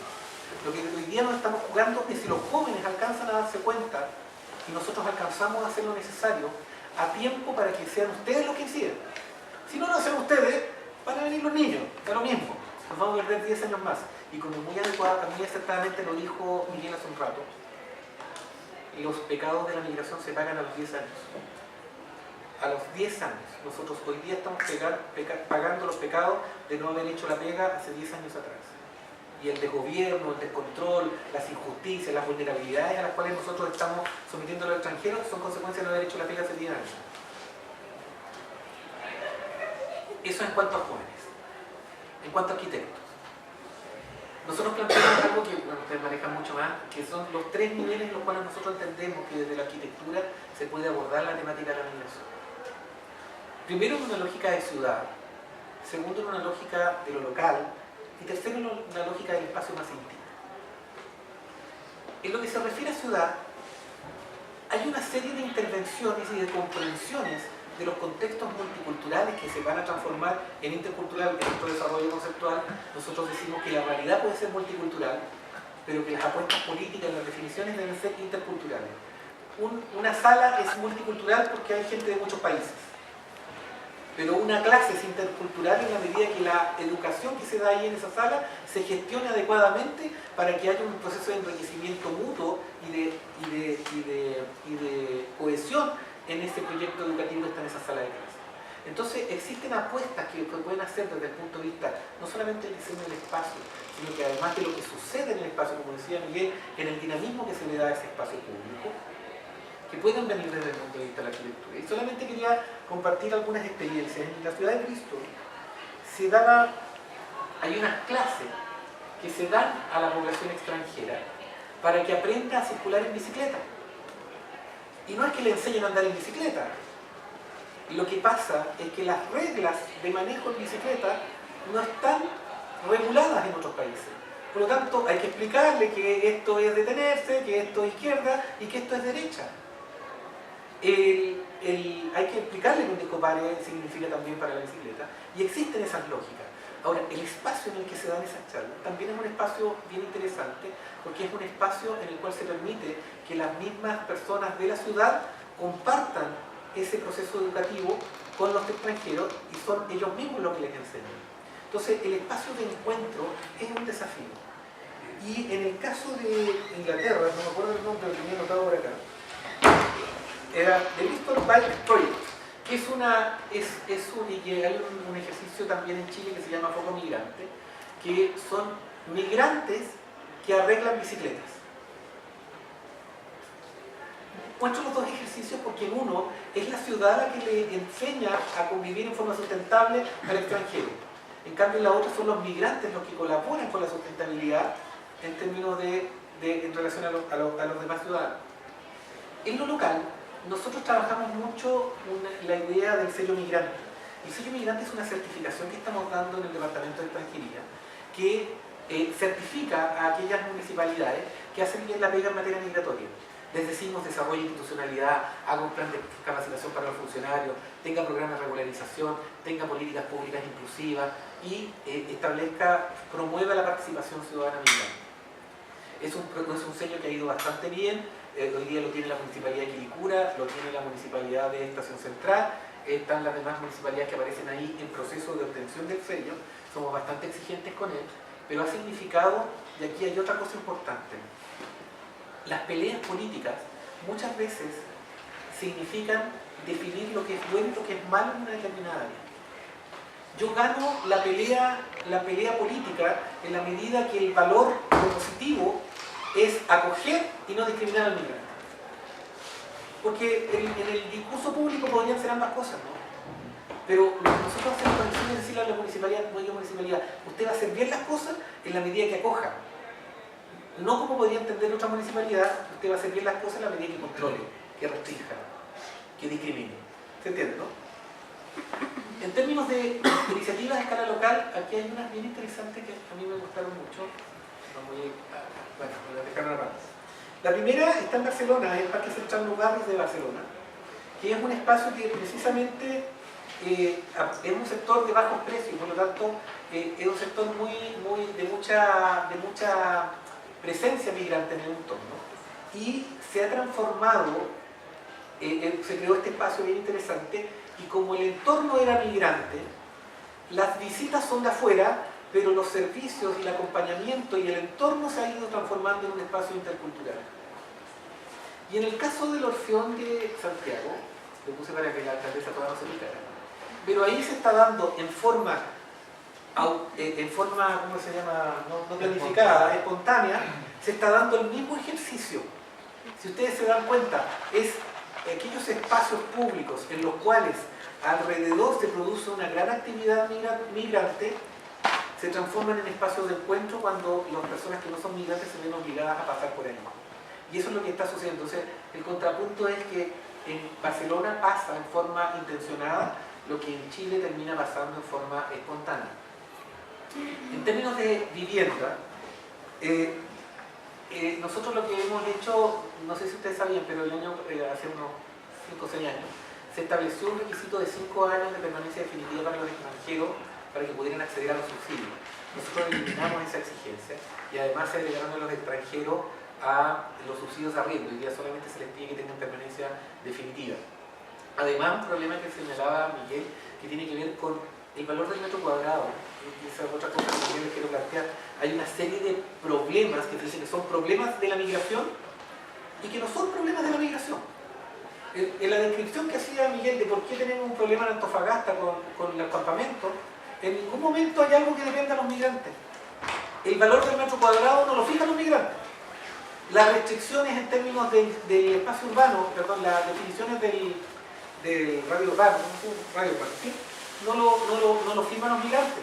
Lo que hoy día nos estamos jugando es si los jóvenes alcanzan a darse cuenta y nosotros alcanzamos a hacer lo necesario a tiempo para que sean ustedes los que inciden. Si no lo hacen ustedes, van a venir los niños, da lo mismo. Nos vamos a perder 10 años más. Y como muy acertadamente lo dijo Miguel hace un rato, los pecados de la migración se pagan a los 10 años. A los 10 años. Nosotros hoy día estamos pagando los pecados de no haber hecho la pega hace 10 años atrás. Y el desgobierno, el descontrol, las injusticias, las vulnerabilidades a las cuales nosotros estamos sometiendo a los extranjeros son consecuencias de no haber hecho la pega hace 10 años. Eso en cuanto a jóvenes. En cuanto a arquitectos. Nosotros planteamos algo que ustedes manejan mucho más, que son los 3 niveles en los cuales nosotros entendemos que desde la arquitectura se puede abordar la temática de la migración. Primero en una lógica de ciudad, segundo en una lógica de lo local, y tercero en una lógica del espacio más íntimo. En lo que se refiere a ciudad, hay una serie de intervenciones y de comprensiones de los contextos multiculturales que se van a transformar en intercultural en nuestro desarrollo conceptual. Nosotros decimos que la realidad puede ser multicultural, pero que las apuestas políticas, las definiciones deben ser interculturales. Una sala es multicultural porque hay gente de muchos países, pero una clase es intercultural en la medida que la educación que se da ahí en esa sala se gestione adecuadamente para que haya un proceso de enriquecimiento mutuo y de cohesión en ese proyecto educativo que está en esa sala de clase. Entonces existen apuestas que pueden hacer desde el punto de vista no solamente del diseño del espacio, sino que además de lo que sucede en el espacio, como decía Miguel, en el dinamismo que se le da a ese espacio público, que pueden venir desde el punto de vista de la arquitectura. Y solamente quería compartir algunas experiencias. En la ciudad de Bristol hay unas clases que se dan a la población extranjera para que aprenda a circular en bicicleta. Y no es que le enseñen a andar en bicicleta. Lo que pasa es que las reglas de manejo en bicicleta no están reguladas en otros países. Por lo tanto, hay que explicarle que esto es detenerse, que esto es izquierda y que esto es derecha. Hay que explicarle que un disco pares significa también para la bicicleta, y existen esas lógicas. Ahora, el espacio en el que se dan esas charlas también es un espacio bien interesante, porque es un espacio en el cual se permite que las mismas personas de la ciudad compartan ese proceso educativo con los extranjeros y son ellos mismos los que les enseñan. Entonces, el espacio de encuentro es un desafío. Y en el caso de Inglaterra, no me acuerdo el nombre, lo tenía anotado por acá, era The Bristol Bike Project, que hay un ejercicio también en Chile que se llama Foco Migrante, que son migrantes que arreglan bicicletas. Muestro los dos ejercicios porque en uno es la ciudad la que le enseña a convivir en forma sustentable al extranjero. En cambio, en la otra son los migrantes los que colaboran con la sustentabilidad en términos en relación a los demás ciudadanos. En lo local, nosotros trabajamos mucho la idea del sello migrante. El sello migrante es una certificación que estamos dando en el Departamento de Extranjería que certifica a aquellas municipalidades que hacen bien la pega en materia migratoria. Les decimos desarrolle institucionalidad, haga un plan de capacitación para los funcionarios, tenga programas de regularización, tenga políticas públicas inclusivas y promueva la participación ciudadana migrante. Es un sello que ha ido bastante bien. Hoy día lo tiene la Municipalidad de Quilicura, lo tiene la Municipalidad de Estación Central, están las demás municipalidades que aparecen ahí en proceso de obtención del sello. Somos bastante exigentes con él, pero ha significado, y aquí hay otra cosa importante, las peleas políticas muchas veces significan definir lo que es bueno y lo que es malo en una determinada área. Yo gano la pelea política en la medida que el valor positivo es acoger y no discriminar al migrante. Porque en el discurso público podrían ser ambas cosas, ¿no? Pero lo que nosotros hacemos es decirle a la municipalidad, usted va a hacer bien las cosas en la medida que acoja. No como podría entender otra municipalidad, usted va a hacer bien las cosas en la medida que controle, que restrinja, que discrimine. ¿Se entiende, no? En términos de iniciativas a escala local, aquí hay unas bien interesantes que a mí me gustaron mucho. Voy a dejar una parte. La primera está en Barcelona, es el Parque Central Lugares de Barcelona, que es un espacio que precisamente es un sector de bajos precios, por lo tanto es un sector de mucha presencia migrante en el entorno, y se ha transformado, se creó este espacio bien interesante, y como el entorno era migrante, las visitas son de afuera, pero los servicios y el acompañamiento y el entorno se ha ido transformando en un espacio intercultural. Y en el caso del Orfeón de Santiago, lo puse para que la alcaldesa toda no se ubicara, pero ahí se está dando en forma ¿cómo se llama? No planificada, espontánea, se está dando el mismo ejercicio. Si ustedes se dan cuenta, es aquellos espacios públicos en los cuales alrededor se produce una gran actividad migrante, se transforman en espacios de encuentro cuando las personas que no son migrantes se ven obligadas a pasar por ahí. Y eso es lo que está sucediendo. Entonces, el contrapunto es que en Barcelona pasa en forma intencionada lo que en Chile termina pasando en forma espontánea. En términos de vivienda, nosotros lo que hemos hecho, no sé si ustedes sabían, pero hace unos 5 o 6 años, se estableció un requisito de 5 años de permanencia definitiva para los extranjeros para que pudieran acceder a los subsidios. Nosotros eliminamos esa exigencia y además se agregaron a los extranjeros a los subsidios de arriendo. Hoy día solamente se les pide que tengan permanencia definitiva. Además, un problema que señalaba Miguel, que tiene que ver con el valor del metro cuadrado, y esa es otra cosa que también les quiero plantear. Hay una serie de problemas que dicen que son problemas de la migración y que no son problemas de la migración. En la descripción que hacía Miguel de por qué tenemos un problema en Antofagasta con los campamentos, en ningún momento hay algo que dependa de los migrantes. El valor del metro cuadrado no lo fijan los migrantes. Las restricciones en términos del espacio urbano, perdón, las definiciones del radio urbano, ¿sí? no lo firman los migrantes.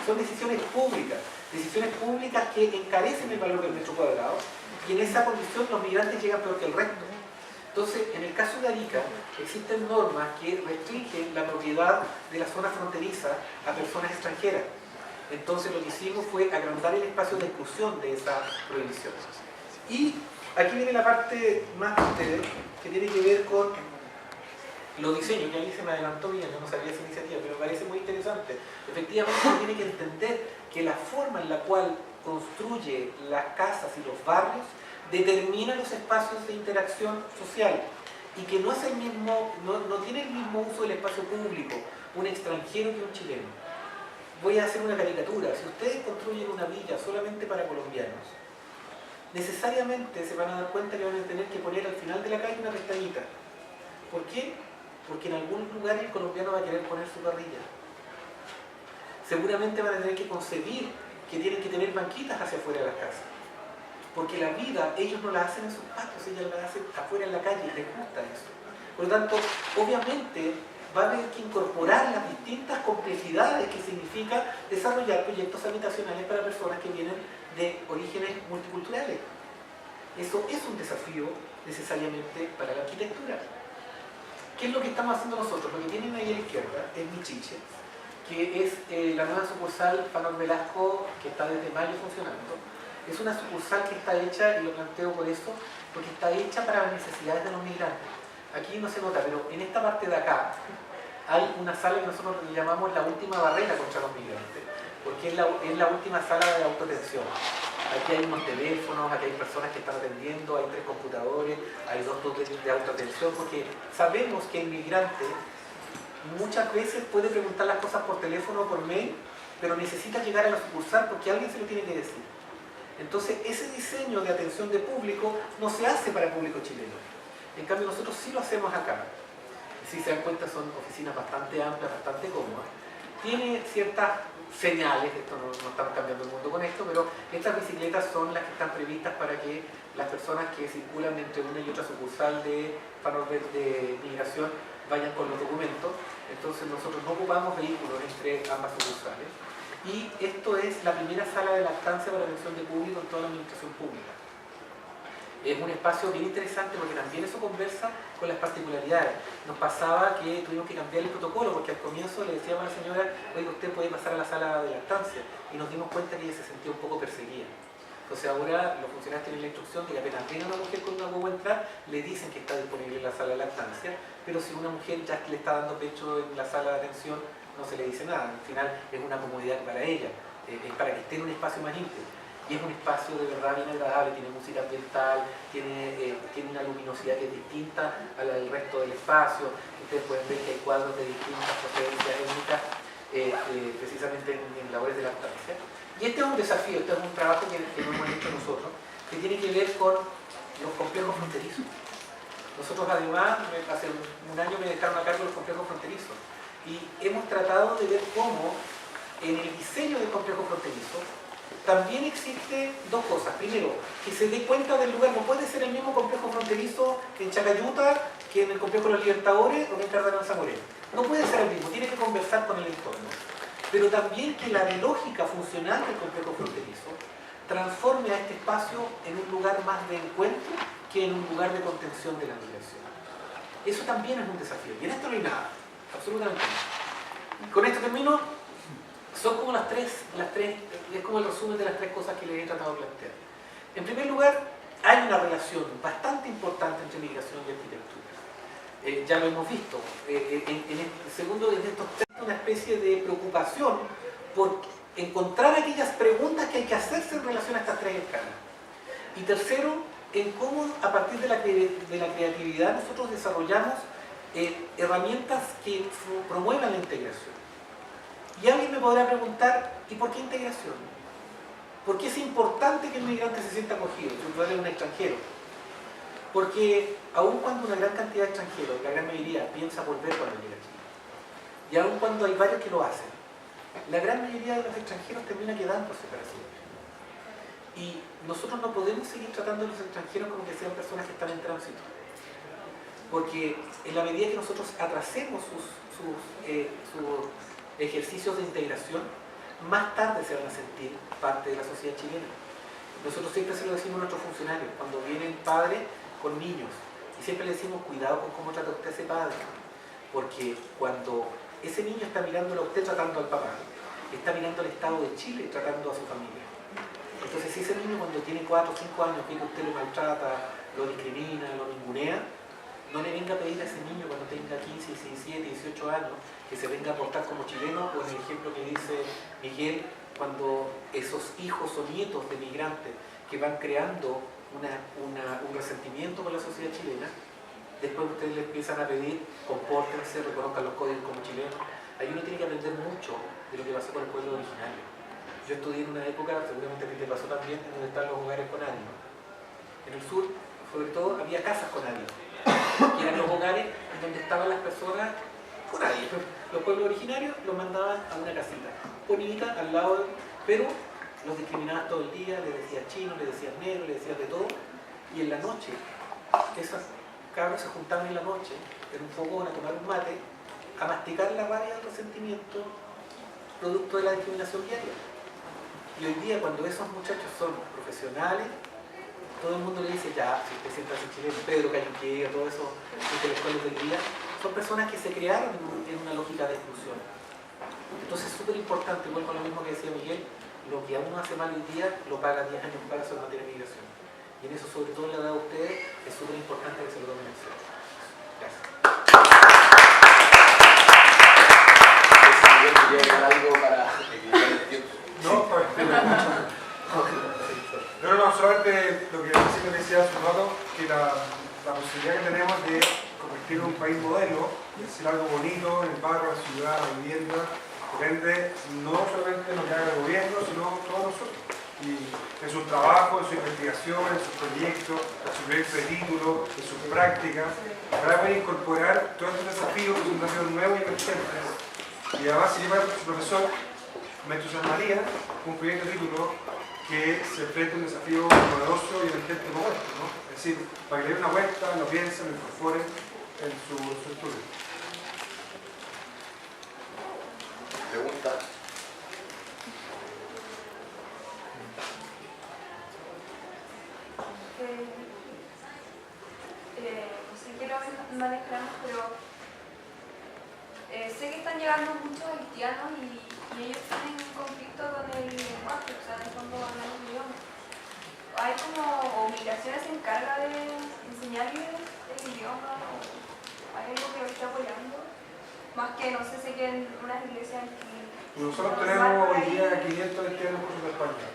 Son decisiones públicas que encarecen el valor del metro cuadrado, y en esa condición los migrantes llegan peor que el resto. Entonces, en el caso de Arica, existen normas que restringen la propiedad de la zona fronteriza a personas extranjeras. Entonces, lo que hicimos fue agrandar el espacio de exclusión de esa prohibición. Y aquí viene la parte más de ustedes, que tiene que ver con los diseños, que ahí se me adelantó bien, yo no sabía esa iniciativa, pero me parece muy interesante. Efectivamente, uno tiene que entender que la forma en la cual construye las casas y los barrios determina los espacios de interacción social, y que no es el mismo, no tiene el mismo uso del espacio público un extranjero que un chileno. Voy a hacer una caricatura. Si ustedes construyen una villa solamente para colombianos, necesariamente se van a dar cuenta que van a tener que poner al final de la calle una pestañita. ¿Por qué? Porque en algún lugar el colombiano va a querer poner su parrilla. Seguramente van a tener que concebir que tienen que tener banquitas hacia afuera de las casas. Porque la vida, ellos no la hacen en sus patios, ellos la hacen afuera en la calle, y les gusta eso. Por lo tanto, obviamente va a haber que incorporar las distintas complejidades que significa desarrollar proyectos habitacionales para personas que vienen de orígenes multiculturales. Eso es un desafío necesariamente para la arquitectura. ¿Qué es lo que estamos haciendo nosotros? Lo que tienen ahí a la izquierda es Michiche, que es la nueva sucursal Fanor Velasco, que está desde mayo funcionando. Es una sucursal que está hecha, y lo planteo por eso, porque está hecha para las necesidades de los migrantes. Aquí no se nota, pero en esta parte de acá hay una sala que nosotros le llamamos la última barrera contra los migrantes, porque es la última sala de autoatención. Aquí hay unos teléfonos, aquí hay personas que están atendiendo, hay 3 computadores, hay 2 tutoriales de autoatención, porque sabemos que el migrante muchas veces puede preguntar las cosas por teléfono o por mail, pero necesita llegar a la sucursal porque alguien se lo tiene que decir. Entonces, ese diseño de atención de público no se hace para el público chileno. En cambio, nosotros sí lo hacemos acá. Si se dan cuenta, son oficinas bastante amplias, bastante cómodas. Tiene ciertas señales, esto no estamos cambiando el mundo con esto, pero estas bicicletas son las que están previstas para que las personas que circulan entre una y otra sucursal de Fanor de migración vayan con los documentos. Entonces, nosotros no ocupamos vehículos entre ambas sucursales. Y esto es la primera sala de lactancia para atención de público en toda la administración pública. Es un espacio bien interesante porque también eso conversa con las particularidades. Nos pasaba que tuvimos que cambiar el protocolo porque al comienzo le decíamos a la señora, oiga, usted puede pasar a la sala de lactancia, y nos dimos cuenta que ella se sentía un poco perseguida. Entonces ahora los funcionarios tienen la instrucción de que apenas viene una mujer con una guagua a entrar, le dicen que está disponible en la sala de lactancia, pero si una mujer ya le está dando pecho en la sala de atención, no se le dice nada. Al final es una comodidad para ella, es para que esté en un espacio más íntimo. Y es un espacio de verdad bien agradable, tiene música ambiental, tiene una luminosidad que es distinta a la del resto del espacio. Ustedes pueden ver que hay cuadros de distintas procedencias étnicas, precisamente en labores de lactancia. Y este es un desafío, este es un trabajo que no hemos hecho nosotros, que tiene que ver con los complejos fronterizos. Nosotros además, hace un año me dejaron a cargo los complejos fronterizos, y hemos tratado de ver cómo en el diseño del complejo fronterizo también existe 2 cosas. Primero, que se dé cuenta del lugar. No puede ser el mismo complejo fronterizo en Chacayuta que en el complejo de los Libertadores o en Cardenal Moreno. No puede ser el mismo, tiene que conversar con el entorno. Pero también que la lógica funcional del complejo fronterizo transforme a este espacio en un lugar más de encuentro que en un lugar de contención de la migración. Eso también es un desafío. Y en esto no hay nada, absolutamente nada. Con esto termino. Son como las tres, es como el resumen de las 3 cosas que les he tratado de plantear. En primer lugar, hay una relación bastante importante entre migración y arquitectura. Ya lo hemos visto. Segundo, en estos textos, una especie de preocupación por encontrar aquellas preguntas que hay que hacerse en relación a estas tres escalas. Y tercero, en cómo a partir de la creatividad nosotros desarrollamos herramientas que promuevan la integración. Y alguien me podrá preguntar, ¿y por qué integración? ¿Por qué es importante que el migrante se sienta acogido, si es un extranjero? Porque aun cuando una gran cantidad de extranjeros, la gran mayoría, piensa volver cuando llega a Chile, y aun cuando hay varios que lo hacen, la gran mayoría de los extranjeros termina quedándose para siempre. Y nosotros no podemos seguir tratando a los extranjeros como que sean personas que están en tránsito. Porque en la medida que nosotros atrasemos sus ejercicios de integración, más tarde se van a sentir parte de la sociedad chilena. Nosotros siempre se lo decimos a nuestros funcionarios, cuando vienen padres con niños, y siempre le decimos, cuidado con cómo trata usted a ese padre, porque cuando ese niño está mirándolo a usted tratando al papá, está mirando al Estado de Chile tratando a su familia. Entonces, si ese niño cuando tiene 4 o 5 años ve que usted lo maltrata, lo discrimina, lo ningunea, no le venga a pedir a ese niño cuando tenga 15, 17, 18 años que se venga a portar como chileno, o en el ejemplo que dice Miguel, cuando esos hijos o nietos de migrantes que van creando un resentimiento por la sociedad chilena, después ustedes le empiezan a pedir, compórtense, reconozcan los códigos como chilenos. Ahí uno tiene que aprender mucho de lo que pasó con el pueblo originario. Yo estudié en una época, seguramente a ti te pasó también, en donde están los hogares con ánimo. En el sur, sobre todo, había casas con ánimo, que eran los hogares en donde estaban las personas con ánimo. Los pueblos originarios los mandaban a una casita bonita, al lado, pero los discriminaban todo el día, les decían chino, les decían negro, les decían de todo, y en la noche, esas cabros se juntaban en la noche, en un fogón, a tomar un mate, a masticar la rabia del resentimiento producto de la discriminación diaria. Y hoy día, cuando esos muchachos son profesionales, todo el mundo le dice, ya, si te sientas en chileno, Pedro Cayuquea, todos esos intelectuales del día, son personas que se crearon en una lógica de exclusión. Entonces es súper importante, igual con lo mismo que decía Miguel, lo que a uno hace mal hoy día, lo paga 10 años para hacer materia de migración. Y en eso, sobre todo en la edad de ustedes, es súper importante que se lo tomen en serio. Gracias. Algo para equilibrar el tiempo. No, solamente lo que decía hace un rato, que la posibilidad que tenemos de convertir en un país modelo, de hacer algo bonito en el barrio, la ciudad, la vivienda, depende no solamente de lo que haga el gobierno, sino todos nosotros. Y en sus trabajos, en su investigación, en sus proyectos, en su proyecto de título, en sus prácticas, para poder incorporar todos estos desafíos que son desafíos nuevos y emergentes. Y además se lleva el profesor Maestro San María, un proyecto de título que se enfrenta a un desafío novedoso y emergente como este, ¿no? Es decir, para que le den una vuelta, lo piensen, lo incorporen en su estudio. Pregunta. No sé qué lo manejamos, pero sé que están llegando muchos haitianos y ellos tienen un conflicto con el lenguaje, o sea, en el fondo hablan un idioma. ¿Hay como obligaciones se encarga de enseñarles el idioma? ¿O hay algo que lo esté apoyando? Más que, no sé, sé que en unas iglesias aquí... Nosotros tenemos hoy día 500 haitianos en cursos de español.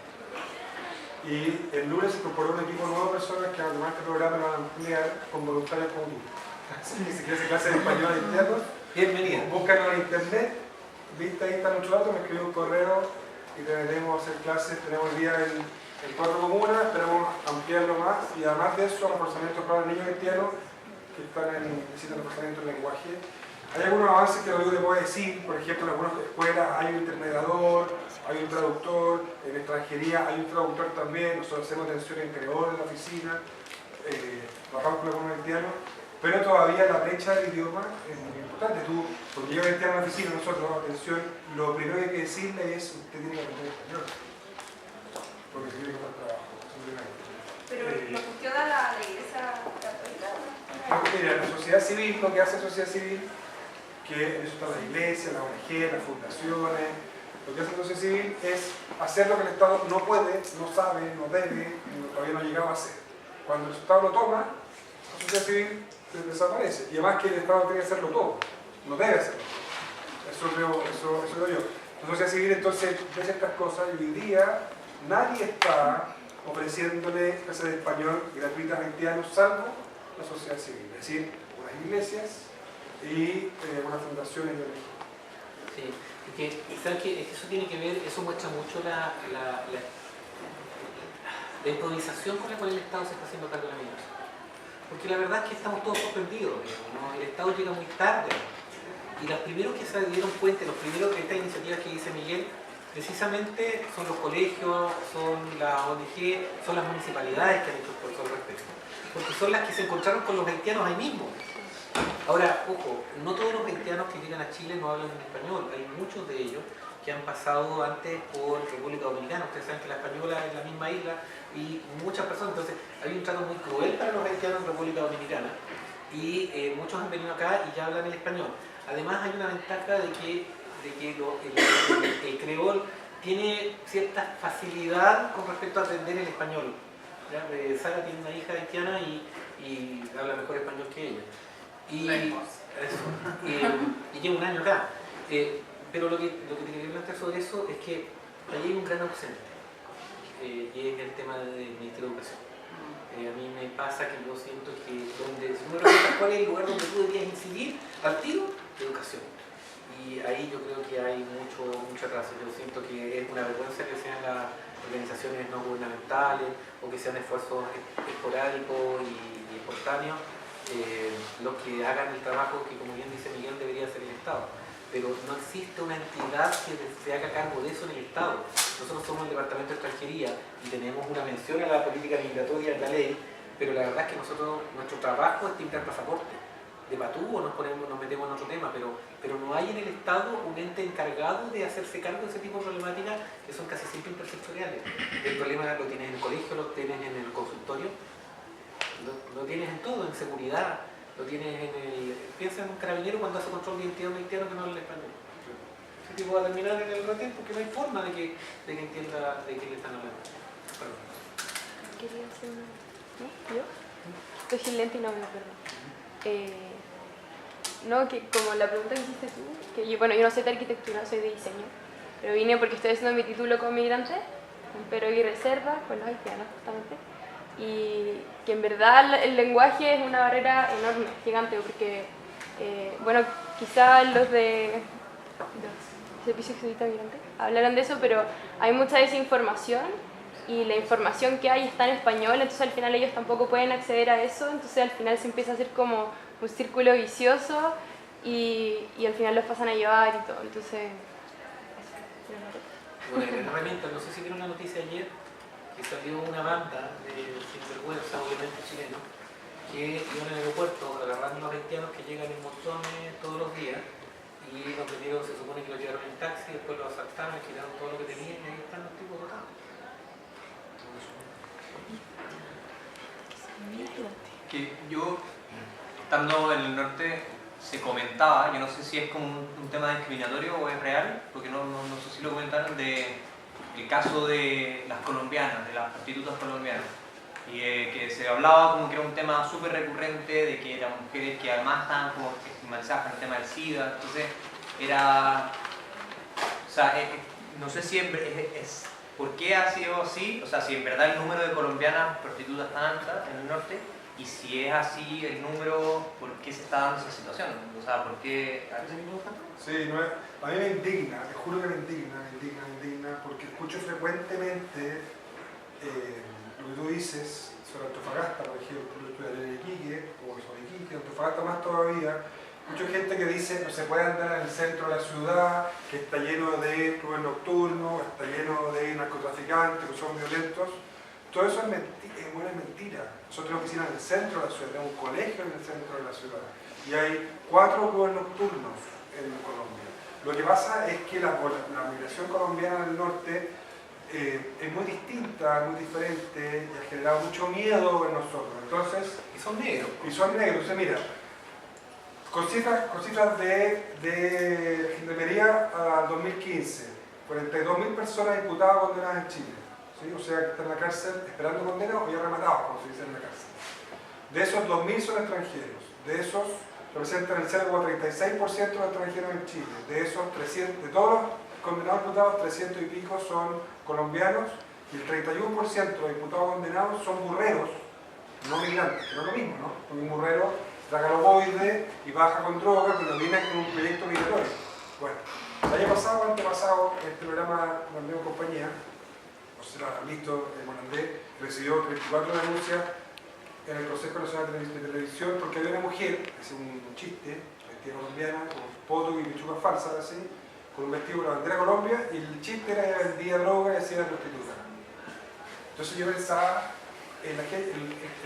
Y el lunes se incorporó un equipo nuevo de personas que además este programa lo van a ampliar con voluntarios como tú. Así que si quieres hacer clases de español haitiano, Bienvenido. búscanos en internet, viste ahí está nuestro dato, me escribí un correo y tenemos a hacer clases, tenemos el día en 4 comunas, esperamos ampliarlo más y además de eso, reforzamiento para los niños haitianos que necesitan reforzamiento en lenguaje. Hay algunos avances que luego te puedo decir, por ejemplo, en algunas escuelas hay un intermediador, hay un traductor, en extranjería hay un traductor también, nosotros hacemos atención en creador en la oficina, trabajamos con algunos haitianos, pero todavía la brecha del idioma es muy importante. Tú, porque yo haitiano en la oficina, nosotros, atención, lo primero que hay que decirle es usted tiene que aprender español, porque se tiene que hacer trabajo, simplemente. Pero lo cuestiona la iglesia católica, ¿no? Mira, la sociedad civil, lo que hace la sociedad civil, que en eso están las iglesias, las ONG, las fundaciones, Lo que hace la sociedad civil es hacer lo que el Estado no puede, no sabe, no debe, todavía no ha llegado a hacer. Cuando el Estado lo toma, la sociedad civil desaparece. Y además que el Estado tiene que hacerlo todo, no debe hacerlo todo. Eso creo yo. La sociedad civil entonces ve ciertas cosas y hoy día nadie está ofreciéndole clases de español gratuitas a haitianos, salvo la sociedad civil, es decir, unas iglesias y unas fundaciones de México. Sí, ¿sabes qué? Es que eso tiene que ver, eso muestra mucho la improvisación con la cual el Estado se está haciendo cargo de la migración. Porque la verdad es que estamos todos sorprendidos, digamos, ¿no? El Estado llega muy tarde. Y los primeros que se dieron cuenta, los primeros de estas iniciativas que dice Miguel, precisamente son los colegios, son las ONG, son las municipalidades que han hecho esfuerzo al respecto. Porque son las que se encontraron con los haitianos ahí mismo. Ahora, ojo, no todos los haitianos que llegan a Chile no hablan en español. Hay muchos de ellos que han pasado antes por República Dominicana. Ustedes saben que la española es la misma isla y muchas personas, entonces hay un trato muy cruel para los haitianos en República Dominicana y muchos han venido acá y ya hablan el español. Además hay una ventaja de que el creol tiene cierta facilidad con respecto a aprender el español. ¿Ya? Sara tiene una hija haitiana y habla mejor español que ella. Y lleva un año acá. Pero lo que te quería plantear sobre eso es que allí hay un gran ausente, y es el tema del Ministerio de Educación. A mí me pasa que yo siento que si uno pregunta cuál es el lugar donde tú deberías incidir al tiro, educación. Y ahí yo creo que hay mucho atraso. Yo siento que es una vergüenza que sean las organizaciones no gubernamentales o que sean esfuerzos esporádicos y espontáneos los que hagan el trabajo que, como bien dice Miguel, debería hacer el Estado. Pero no existe una entidad que se haga cargo de eso en el Estado. Nosotros somos el Departamento de Extranjería y tenemos una mención a la política migratoria en la ley, pero la verdad es que nuestro trabajo es tintar pasaporte. De patú o nos metemos en otro tema, pero no hay en el Estado un ente encargado de hacerse cargo de ese tipo de problemáticas que son casi siempre intersectoriales. El problema lo tienes en el colegio, lo tienes en el consultorio, lo tienes en todo, en seguridad, lo tienes en el... Piensa en un carabinero cuando hace control de identidad de un haitiano que no habla español. Ese tipo va a terminar en el retén porque no hay forma de que entienda de qué le están hablando. Perdón. Quería hacer una... ¿No? ¿Yo? Estoy sin lente y no veo, perdón. No, que como la pregunta que hiciste tú, que yo no soy de arquitectura, soy de diseño, pero vine porque estoy haciendo mi título como migrante, en Perú y Reserva, con los haitianos justamente, y que en verdad el lenguaje es una barrera enorme, gigante, porque, quizá los de Servicio Exudita Migrante hablaron de eso, pero hay mucha desinformación y la información que hay está en español, entonces al final ellos tampoco pueden acceder a eso, entonces al final se empieza a hacer como un círculo vicioso y al final los pasan a llevar y todo, entonces... Bueno, en herramientas, no sé si vieron la noticia ayer, que salió una banda de sinvergüenza, obviamente chilenos, que iban al aeropuerto agarrando a los haitianos que llegan en montones todos los días y los metieron, se supone que los llevaron en taxi, después los asaltaron, quitaron todo lo que tenían y ahí están los tipos botados. Que yo, estando en el norte, se comentaba, yo no sé si es como un tema discriminatorio o es real, porque no sé si lo comentaron, el caso de las colombianas, de las prostitutas colombianas, y que se hablaba como que era un tema súper recurrente, de que eran mujeres que además estaban como estigmatizadas con el tema del SIDA, entonces era, o sea, no sé si es por qué ha sido así, o sea, si en verdad el número de colombianas prostitutas está alta en el norte, y si es así el número, ¿por qué se está dando esa situación? O sea, ¿por qué? Sí, a mí me indigna, te juro que me indigna, porque escucho frecuentemente lo que tú dices sobre Antofagasta, por ejemplo, yo estudié en Iquique, o sobre Iquique, Antofagasta más todavía. Mucha gente que dice no se puede andar en el centro de la ciudad, que está lleno de clubes nocturnos, está lleno de narcotraficantes que son violentos. Todo eso es mentira. Nosotros tenemos oficinas en el centro de la ciudad, tenemos un colegio en el centro de la ciudad y hay 4 clubes nocturnos en Colombia. Lo que pasa es que la migración colombiana del norte es muy distinta, muy diferente y ha generado mucho miedo en nosotros. Entonces, Y son negros. Entonces, mira, con cifras de Gendarmería al 2015, 42.000 personas imputadas o condenadas en Chile. ¿Sí? O sea, que están en la cárcel esperando condena o ya rematados, como se dice en la cárcel. De esos 2.000 son extranjeros. De esos representan el 0,36% de los extranjeros en Chile. De esos 300, de todos los condenados imputados, 300 y pico son colombianos y el 31% de los imputados condenados son burreros, no migrantes, que no es lo mismo, ¿no? Porque un burrero traga loboide y baja con droga, pero viene con un proyecto migratorio. Bueno, el año pasado, antepasado, este programa Morandé con compañía, o sea, listo, Morandé, recibió 34 denuncias en el Consejo Nacional de Televisión porque había una mujer, hace un chiste, vestida colombiana, con poto y pechuga falsa, así, con un vestido con la bandera de Colombia, y el chiste era que vendía droga y hacía prostituta. Entonces yo pensaba en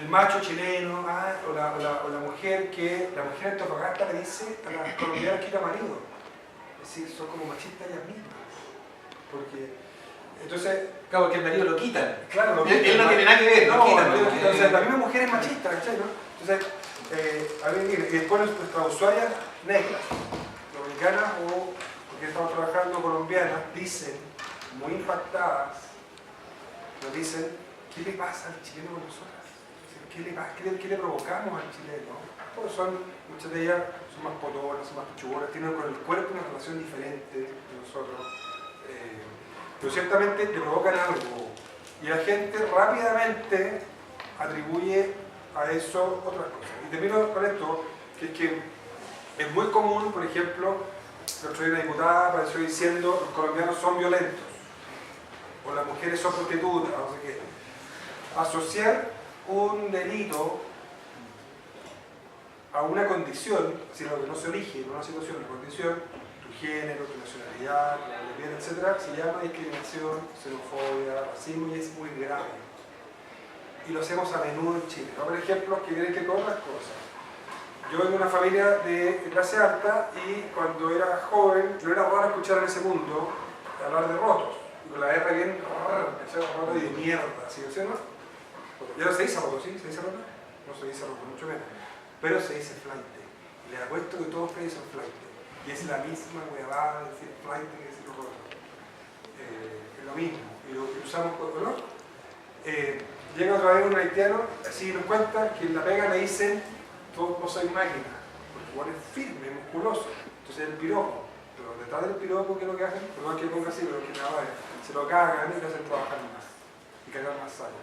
el macho chileno, o la mujer que, la mujer de Antofagasta le dice a las colombianas que era marido. Es decir, son como machistas ellas mismas. Porque, entonces... Claro, porque el marido lo quitan. Claro, lo Él no tiene nada que ver, no, lo quitan. O sea, la misma mujer es machista, ¿cachai? ¿No? Entonces, a ver, mire, y después nuestras usuarias negras, dominicanas o porque estamos trabajando colombianas, dicen, muy impactadas, nos dicen, ¿qué le pasa al chileno con nosotras? ¿Qué le pasa? ¿Qué le provocamos al chileno? Pues muchas de ellas son más potonas, son más pechugonas, tienen con el cuerpo una relación diferente de nosotros. Pero ciertamente le provocan algo. Y la gente rápidamente atribuye a eso otras cosas. Y termino con esto, que es que es muy común, por ejemplo, el otro día una diputada apareció diciendo los colombianos son violentos, o las mujeres son prostitutas, no sé qué. Asociar un delito a una condición, es decir, algo que no se orige en una situación, una condición, tu género, tu nacionalidad, tu religión, etc., se llama discriminación, xenofobia, racismo y es muy grave. Y lo hacemos a menudo en Chile. Vamos a ver ejemplos que vienen que con otras cosas. Yo vengo de una familia de clase alta y cuando era joven no era raro escuchar en ese mundo hablar de rotos. Y con la R bien roto y de mierda, ¿sí o no? Ya no se dice roto, ¿sí? ¿Se dice roto? No se dice roto, mucho menos. Pero se dice flight. Les apuesto que todos ustedes son flight. Y es la misma huevada de decir flight que decir roto. Es lo mismo. Y lo usamos por color. Llega otra vez un haitiano, así nos cuenta que en la pega le dicen vos sois máquina, porque igual es firme, musculoso. Entonces el piropo, pero detrás del piropo, ¿qué es lo que hacen? Perdón que ponga así, pero que nada, se lo cagan y lo hacen trabajar más y cagar más sacos.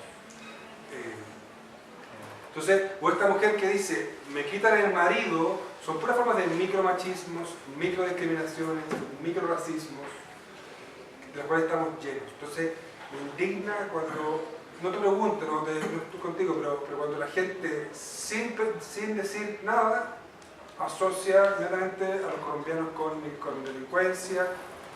Entonces, o esta mujer que dice, me quitan el marido, son puras formas de micromachismos, microdiscriminaciones, microracismos, de los cuales estamos llenos. Entonces, me indigna cuando, no te pregunto, no estoy contigo, pero cuando la gente, sin decir nada, asocia inmediatamente a los colombianos con delincuencia,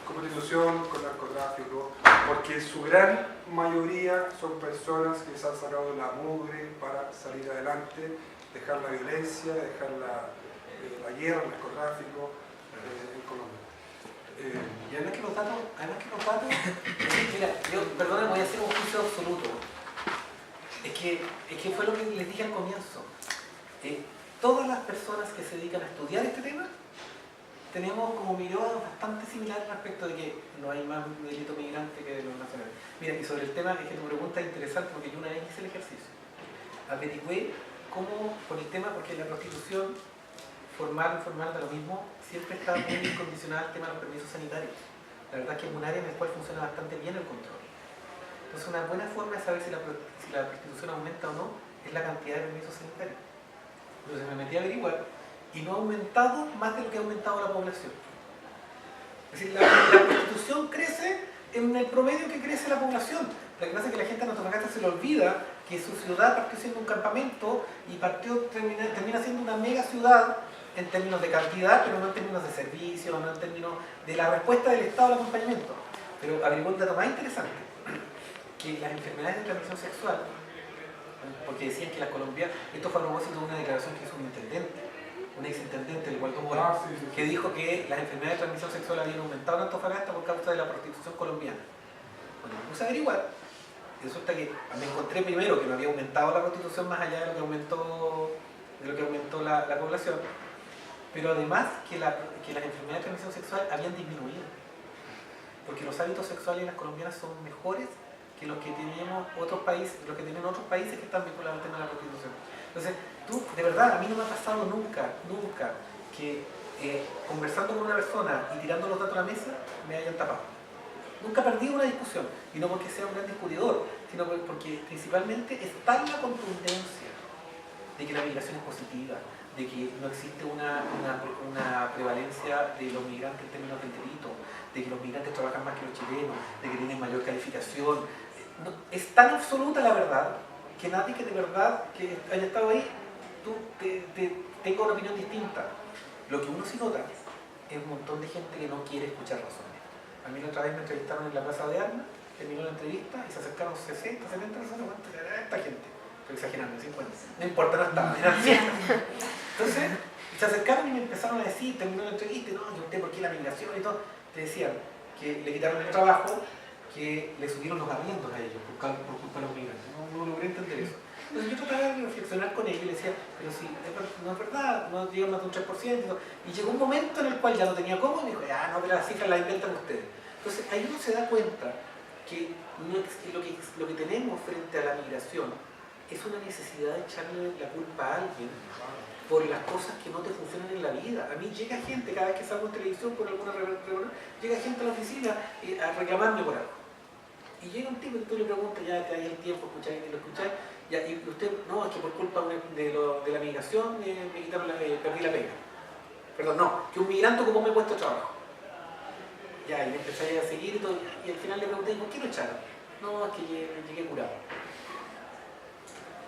con prostitución, con narcotráfico, porque su gran mayoría son personas que se han sacado la mugre para salir adelante, dejar la violencia, dejar la guerra, el narcotráfico en Colombia. Y además que los datos, mira, yo, perdón, voy a hacer un juicio absoluto. Es que fue lo que les dije al comienzo. Todas las personas que se dedican a estudiar este tema tenemos como miradas bastante similares respecto de que no hay más delito migrante que de los nacionales. Mira, y sobre el tema, es que tu pregunta es interesante porque yo una vez hice el ejercicio. Averigüé cómo, con el tema, porque la prostitución formal, informal, da lo mismo, siempre está muy condicionada al tema de los permisos sanitarios. La verdad es que es un área en el cual funciona bastante bien el control. Entonces una buena forma de saber si la prostitución aumenta o no es la cantidad de permisos sanitarios. Entonces me metí a averiguar y no ha aumentado más de lo que ha aumentado la población. Es decir, la prostitución crece en el promedio que crece la población. Lo que pasa es que la gente en Antofagasta se le olvida que su ciudad partió siendo un campamento y termina siendo una mega ciudad en términos de cantidad, pero no en términos de servicio, no en términos de la respuesta del Estado al acompañamiento. Pero averiguó un dato más interesante, que las enfermedades de transmisión sexual, porque decían que las colombianas, esto fue a propósito de una declaración que hizo un exintendente, el Waldo Mora, que dijo que las enfermedades de transmisión sexual habían aumentado en Antofagasta por causa de la prostitución colombiana. Bueno, me puse a averiguar, y resulta que me encontré primero que no había aumentado la prostitución más allá de lo que aumentó la población, pero además que las enfermedades de transmisión sexual habían disminuido. porque los hábitos sexuales de las colombianas son mejores que los que tenemos otros países, los que tienen otros países que están vinculados al tema de la prostitución. Entonces, tú, de verdad, a mí no me ha pasado nunca que conversando con una persona y tirando los datos a la mesa me hayan tapado. Nunca he perdido una discusión, y no porque sea un gran discutidor, sino porque principalmente es tal la contundencia de que la migración es positiva, de que no existe una prevalencia de los migrantes en términos del delito, de que los migrantes trabajan más que los chilenos, de que tienen mayor calificación. Es tan absoluta la verdad que nadie que de verdad que haya estado ahí tenga una opinión distinta. Lo que uno sí nota es un montón de gente que no quiere escuchar razones. A mí la otra vez me entrevistaron en la Plaza de Armas, terminó la entrevista y se acercaron 60, 70 personas, esta gente, estoy exagerando, 50, no importa, no estaba, eran 100. Entonces, se acercaron y me empezaron a decir, terminó la entrevista, no, ¿y usted por qué la migración y todo? Te decían que le quitaron el trabajo, que le subieron los arriendos a ellos por culpa de los migrantes. No logré entender eso. Entonces yo trataba de reflexionar con ellos y le decía, pero si no es verdad, no llega más de un 3%. Y llegó un momento en el cual ya no tenía cómo y me dijo, no, pero las cifras las inventan ustedes. Entonces ahí uno se da cuenta que lo que tenemos frente a la migración es una necesidad de echarle la culpa a alguien por las cosas que no te funcionan en la vida. A mí llega gente, cada vez que salgo en televisión por alguna reunión, llega gente a la oficina a reclamarme por algo. Y llega un tipo y tú le preguntas, ya te hay el tiempo, escucháis y lo escucháis, y usted, no, es que por culpa de la migración me quitaron perdí la pega. Perdón, no, que un migrante ocupó mi puesto de trabajo. Ya, y me empecé a seguir y todo, y al final le pregunté, ¿por qué lo echaron? No, es que llegué curado.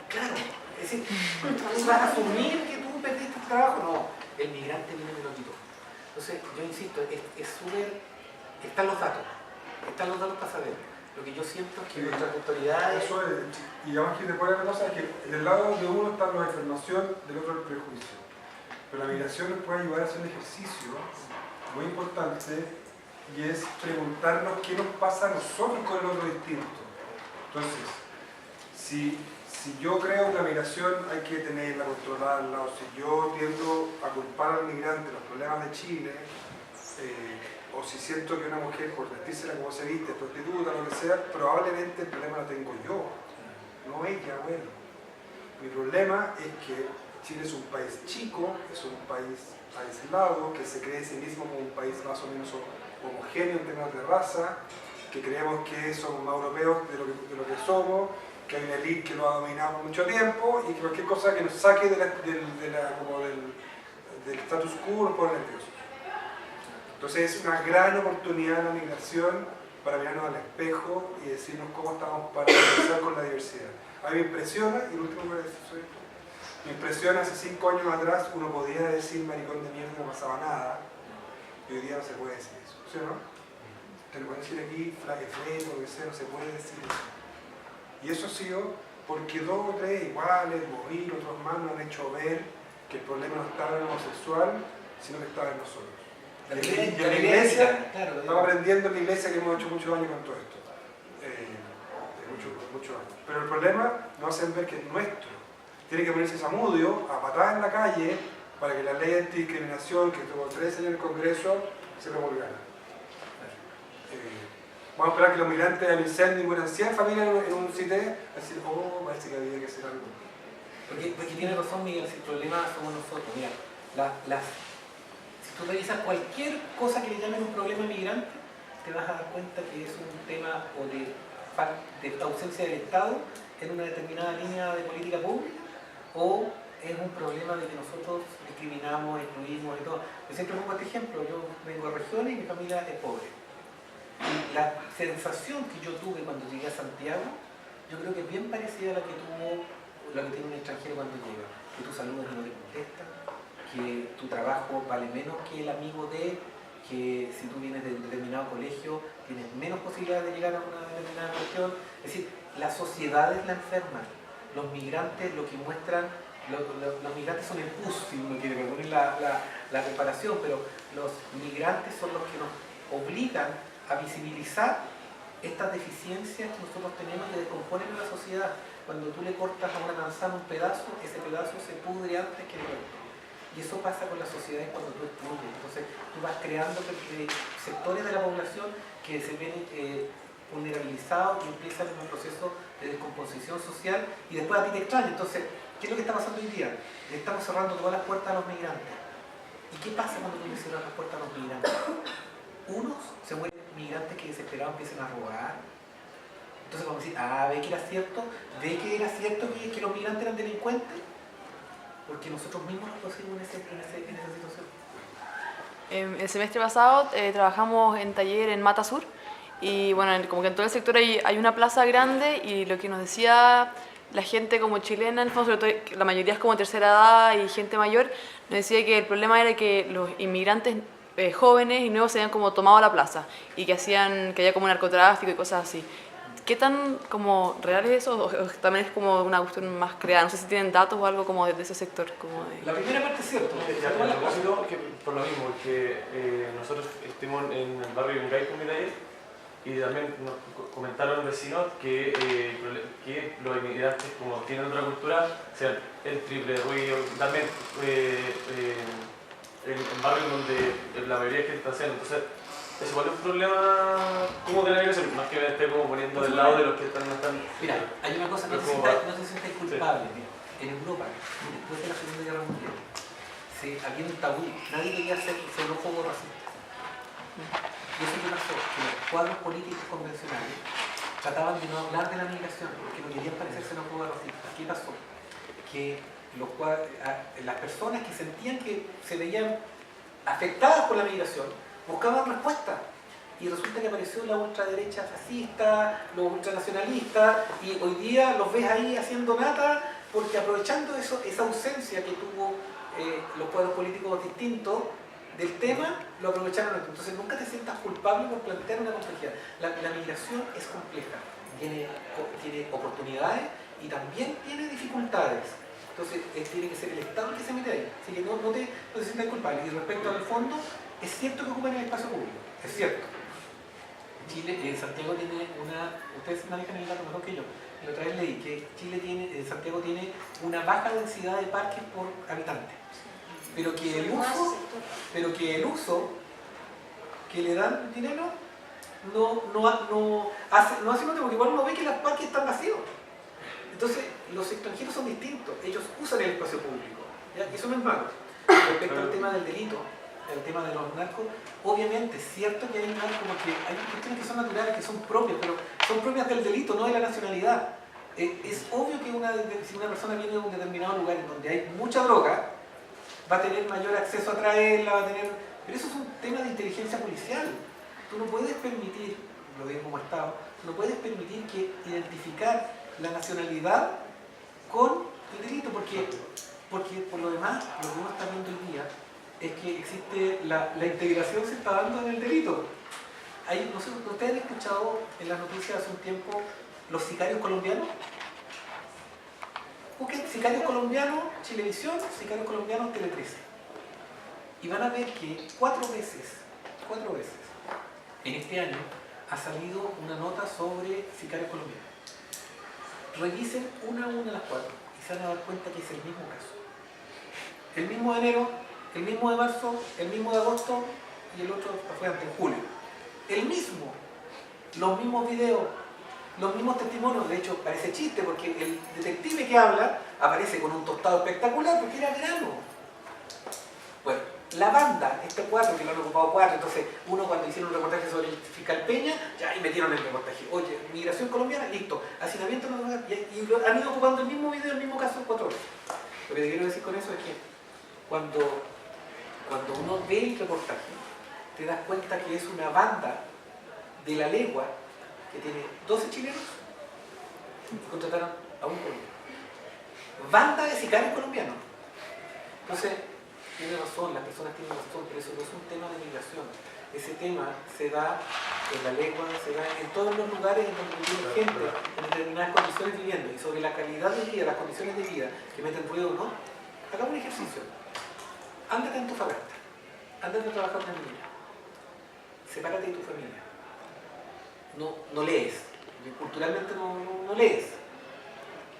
Claro, es decir, ¿tú vas a asumir que tú perdiste tu trabajo? No, el migrante viene y me lo quitó. Entonces, yo insisto, es súper, están los datos para saber. Lo que yo siento es que nuestras autoridades... Eso es, y además que te pone una cosa, es que del lado de uno está la información, del otro el prejuicio. Pero la migración nos puede ayudar a hacer un ejercicio muy importante, y es preguntarnos qué nos pasa a nosotros con el otro distinto. Entonces, si yo creo que la migración hay que tenerla, controlarla, o si yo tiendo a culpar al migrante los problemas de Chile, o si siento que una mujer, por vestírsela como se viste, prostituta, lo que sea, probablemente el problema lo tengo yo, no ella, bueno. Mi problema es que Chile es un país chico, es un país aislado, que se cree a sí mismo como un país más o menos homogéneo en términos de raza, que creemos que somos más europeos de lo que somos, que hay una elite que lo ha dominado por mucho tiempo y que cualquier cosa que nos saque del status quo nos pone nerviosos. Entonces es una gran oportunidad la migración para mirarnos al espejo y decirnos cómo estamos para empezar con la diversidad. A mí me impresiona, y lo último que voy a decir sobre esto, me impresiona, hace 5 años atrás uno podía decir maricón de mierda, no pasaba nada, y hoy día no se puede decir eso, ¿sí o no? Te lo pueden decir aquí, flaquefreto, lo que sea, no se puede decir eso. Y eso ha sido porque 2 o 3 iguales, Bovil, otros más, nos han hecho ver que el problema no estaba en el homosexual, sino que estaba en nosotros. Y en la iglesia, claro, estamos aprendiendo en la iglesia que hemos hecho muchos años con todo esto. Muchos años. Pero el problema no hacen ver que es nuestro. Tiene que ponerse Zamudio a patadas en la calle para que la ley de antidiscriminación que tuvo 3 años en el Congreso se promulgara. Vamos a esperar que los migrantes al incendio mueran 100 familias en un CITE, a decir, parece que había que hacer algo. Porque tiene razón Miguel, si el problema somos nosotros. Mira, si tú revisas cualquier cosa que le llamen un problema migrante, te vas a dar cuenta que es un tema o de ausencia del Estado en una determinada línea de política pública, o es un problema de que nosotros discriminamos, excluimos y todo. Yo siempre pongo este ejemplo, yo vengo de regiones y mi familia es pobre. Y la sensación que yo tuve cuando llegué a Santiago, yo creo que es bien parecida a la que tiene un extranjero cuando llega. Que tú saludas y no te contestan, que tu trabajo vale menos que el amigo de, que si tú vienes de un determinado colegio tienes menos posibilidades de llegar a una determinada región. Es decir, las sociedades la enferman. Los migrantes lo que muestran, los migrantes son el pus, si uno quiere perdonar la comparación, pero los migrantes son los que nos obligan a visibilizar estas deficiencias que nosotros tenemos que descomponen en la sociedad. Cuando tú le cortas a una manzana un pedazo, ese pedazo se pudre antes que el resto. Y eso pasa con las sociedades cuando tú excluyes. Entonces tú vas creando sectores de la población que se ven vulnerabilizados y empiezan en un proceso de descomposición social y después a ti te extraña. Entonces, ¿qué es lo que está pasando hoy día? Le estamos cerrando todas las puertas a los migrantes. ¿Y qué pasa cuando tú le cierras las puertas a los migrantes? Unos se mueren migrantes que desesperados empiezan a robar. Entonces vamos a decir, ve que era cierto, que los migrantes eran delincuentes, porque nosotros mismos nos pusimos en esa situación. El semestre pasado trabajamos en taller en Mata Sur y bueno, como que en todo el sector hay una plaza grande y lo que nos decía la gente como chilena, en el fondo, sobre todo la mayoría es como tercera edad y gente mayor, nos decía que el problema era que los inmigrantes jóvenes y nuevos se habían como tomado la plaza y que había como narcotráfico y cosas así. ¿Qué tan como real es eso? ¿O también es como una cuestión más creada? No sé si tienen datos o algo como de ese sector. La primera parte es cierto. A propósito, que por lo mismo, porque nosotros estuvimos en el barrio Yungay con mi taller y también nos comentaron vecinos que los inmigrantes, como tienen otra cultura, sean el triple de ruido, también en barrios donde la mayoría de gente está haciendo. Entonces, es igual un problema como de la migración, más que me esté como poniendo del lado de los que no están. Mira, hay una cosa, no te sientas culpable. Sí. En Europa, después de la Segunda Guerra Mundial, había un tabú, nadie quería ser xenófobo racista. Y eso que pasó, que los cuadros políticos convencionales trataban de no hablar de la migración, porque no querían parecer xenófobos racistas. ¿Qué pasó? Que las personas que sentían que se veían afectadas por la migración buscaban respuestas y resulta que apareció la ultraderecha fascista, los ultranacionalistas y hoy día los ves ahí haciendo nata porque aprovechando esa ausencia que tuvo los cuadros políticos distintos del tema, lo aprovecharon. Entonces nunca te sientas culpable por plantear una complejidad. La migración es compleja, tiene oportunidades y también tiene dificultades. Entonces tiene que ser el Estado el que se mete ahí. Así que no te sientas culpable. Y respecto al fondo, es cierto que ocupan el espacio público, es cierto. Santiago tiene ustedes manejan el dato mejor que yo. La otra vez leí que Santiago tiene una baja densidad de parques por habitante. Pero que el uso que le dan dinero no hace nota, porque igual uno ve que los parques están vacíos. Entonces, los extranjeros son distintos, ellos usan el espacio público, ¿ya? Y eso no es malo. Respecto al tema del delito, el tema de los narcos, obviamente es cierto que hay cuestiones que son naturales, que son propias, pero son propias del delito, no de la nacionalidad. Es obvio que si una persona viene de un determinado lugar en donde hay mucha droga, va a tener mayor acceso a traerla, pero eso es un tema de inteligencia policial. Tú no puedes permitir, lo digo como Estado, no puedes permitir que identificar la nacionalidad con el delito, porque por lo demás, lo que uno está viendo hoy día es que existe la integración se está dando en el delito. No sé, ¿ustedes han escuchado en las noticias hace un tiempo los sicarios colombianos? Busquen sicarios colombianos, Chilevisión, sicarios colombianos, Tele 13. Y van a ver que 4 veces en este año ha salido una nota sobre sicarios colombianos. Revisen una a una las 4 y se van a dar cuenta que es el mismo caso. El mismo de enero, el mismo de marzo, el mismo de agosto y el otro fue antes, en julio. Los mismos videos, los mismos testimonios. De hecho, parece chiste porque el detective que habla aparece con un tostado espectacular porque era verano. Bueno, la banda, estos 4 que lo han ocupado 4, entonces uno cuando hicieron un reportaje sobre el fiscal Peña, ya ahí metieron el reportaje. Oye, migración colombiana, listo. Hacinamiento, y han ido ocupando el mismo video, el mismo caso 4 veces. Lo que te quiero decir con eso es que cuando uno ve el reportaje, te das cuenta que es una banda de la legua que tiene 12 chilenos y contrataron a un colombiano. Banda de sicarios colombianos. Entonces, tiene razón, las personas tienen razón, pero eso no es un tema de migración. Ese tema se da en la legua, se da en todos los lugares en donde tiene gente en determinadas condiciones viviendo. Y sobre la calidad de vida, las condiciones de vida que meten ruido o no, hagamos un ejercicio. Ándate en tu Antofagasta, ándate a trabajar una niña, sepárate de tu familia. No lees, culturalmente no lees.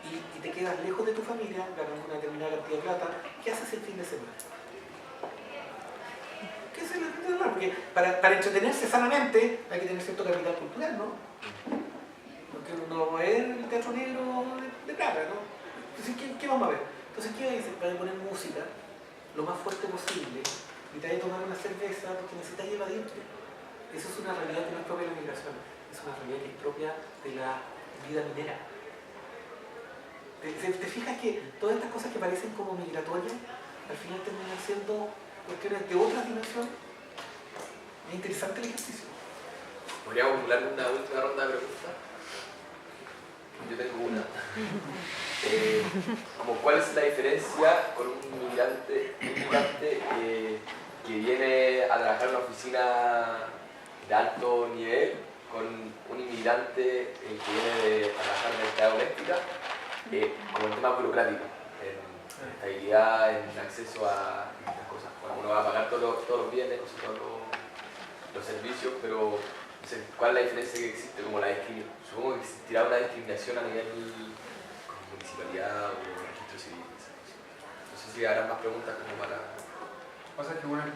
Y te quedas lejos de tu familia, ganas una determinada cantidad de plata. ¿Qué haces el fin de semana? porque para entretenerse sanamente hay que tener cierto capital cultural, ¿no? Porque uno va a ver el teatro negro de Praga, ¿no? Entonces, ¿qué vamos a ver? Entonces, ¿qué dicen? Para poner música lo más fuerte posible y te vas a tomar una cerveza porque necesitas evadirte. Eso es una realidad que no es propia de la migración, es una realidad que es propia de la vida minera. ¿Te fijas que todas estas cosas que parecen como migratorias al final terminan siendo cuestiones de otra dimensión? Es interesante el ejercicio. ¿Podríamos formular una última ronda de preguntas? Yo tengo una. Como, ¿cuál es la diferencia con un migrante que viene a trabajar en una oficina de alto nivel con un inmigrante que viene a trabajar en la actividad doméstica, como el tema burocrático, en estabilidad, en acceso a distintas cosas? Bueno, uno va a pagar todos los bienes, todos los servicios, pero no sé, ¿cuál es la diferencia que existe? Como supongo que existirá una discriminación a nivel como municipalidad o registro civil. No sé si habrán más preguntas como para... Pasa que hay una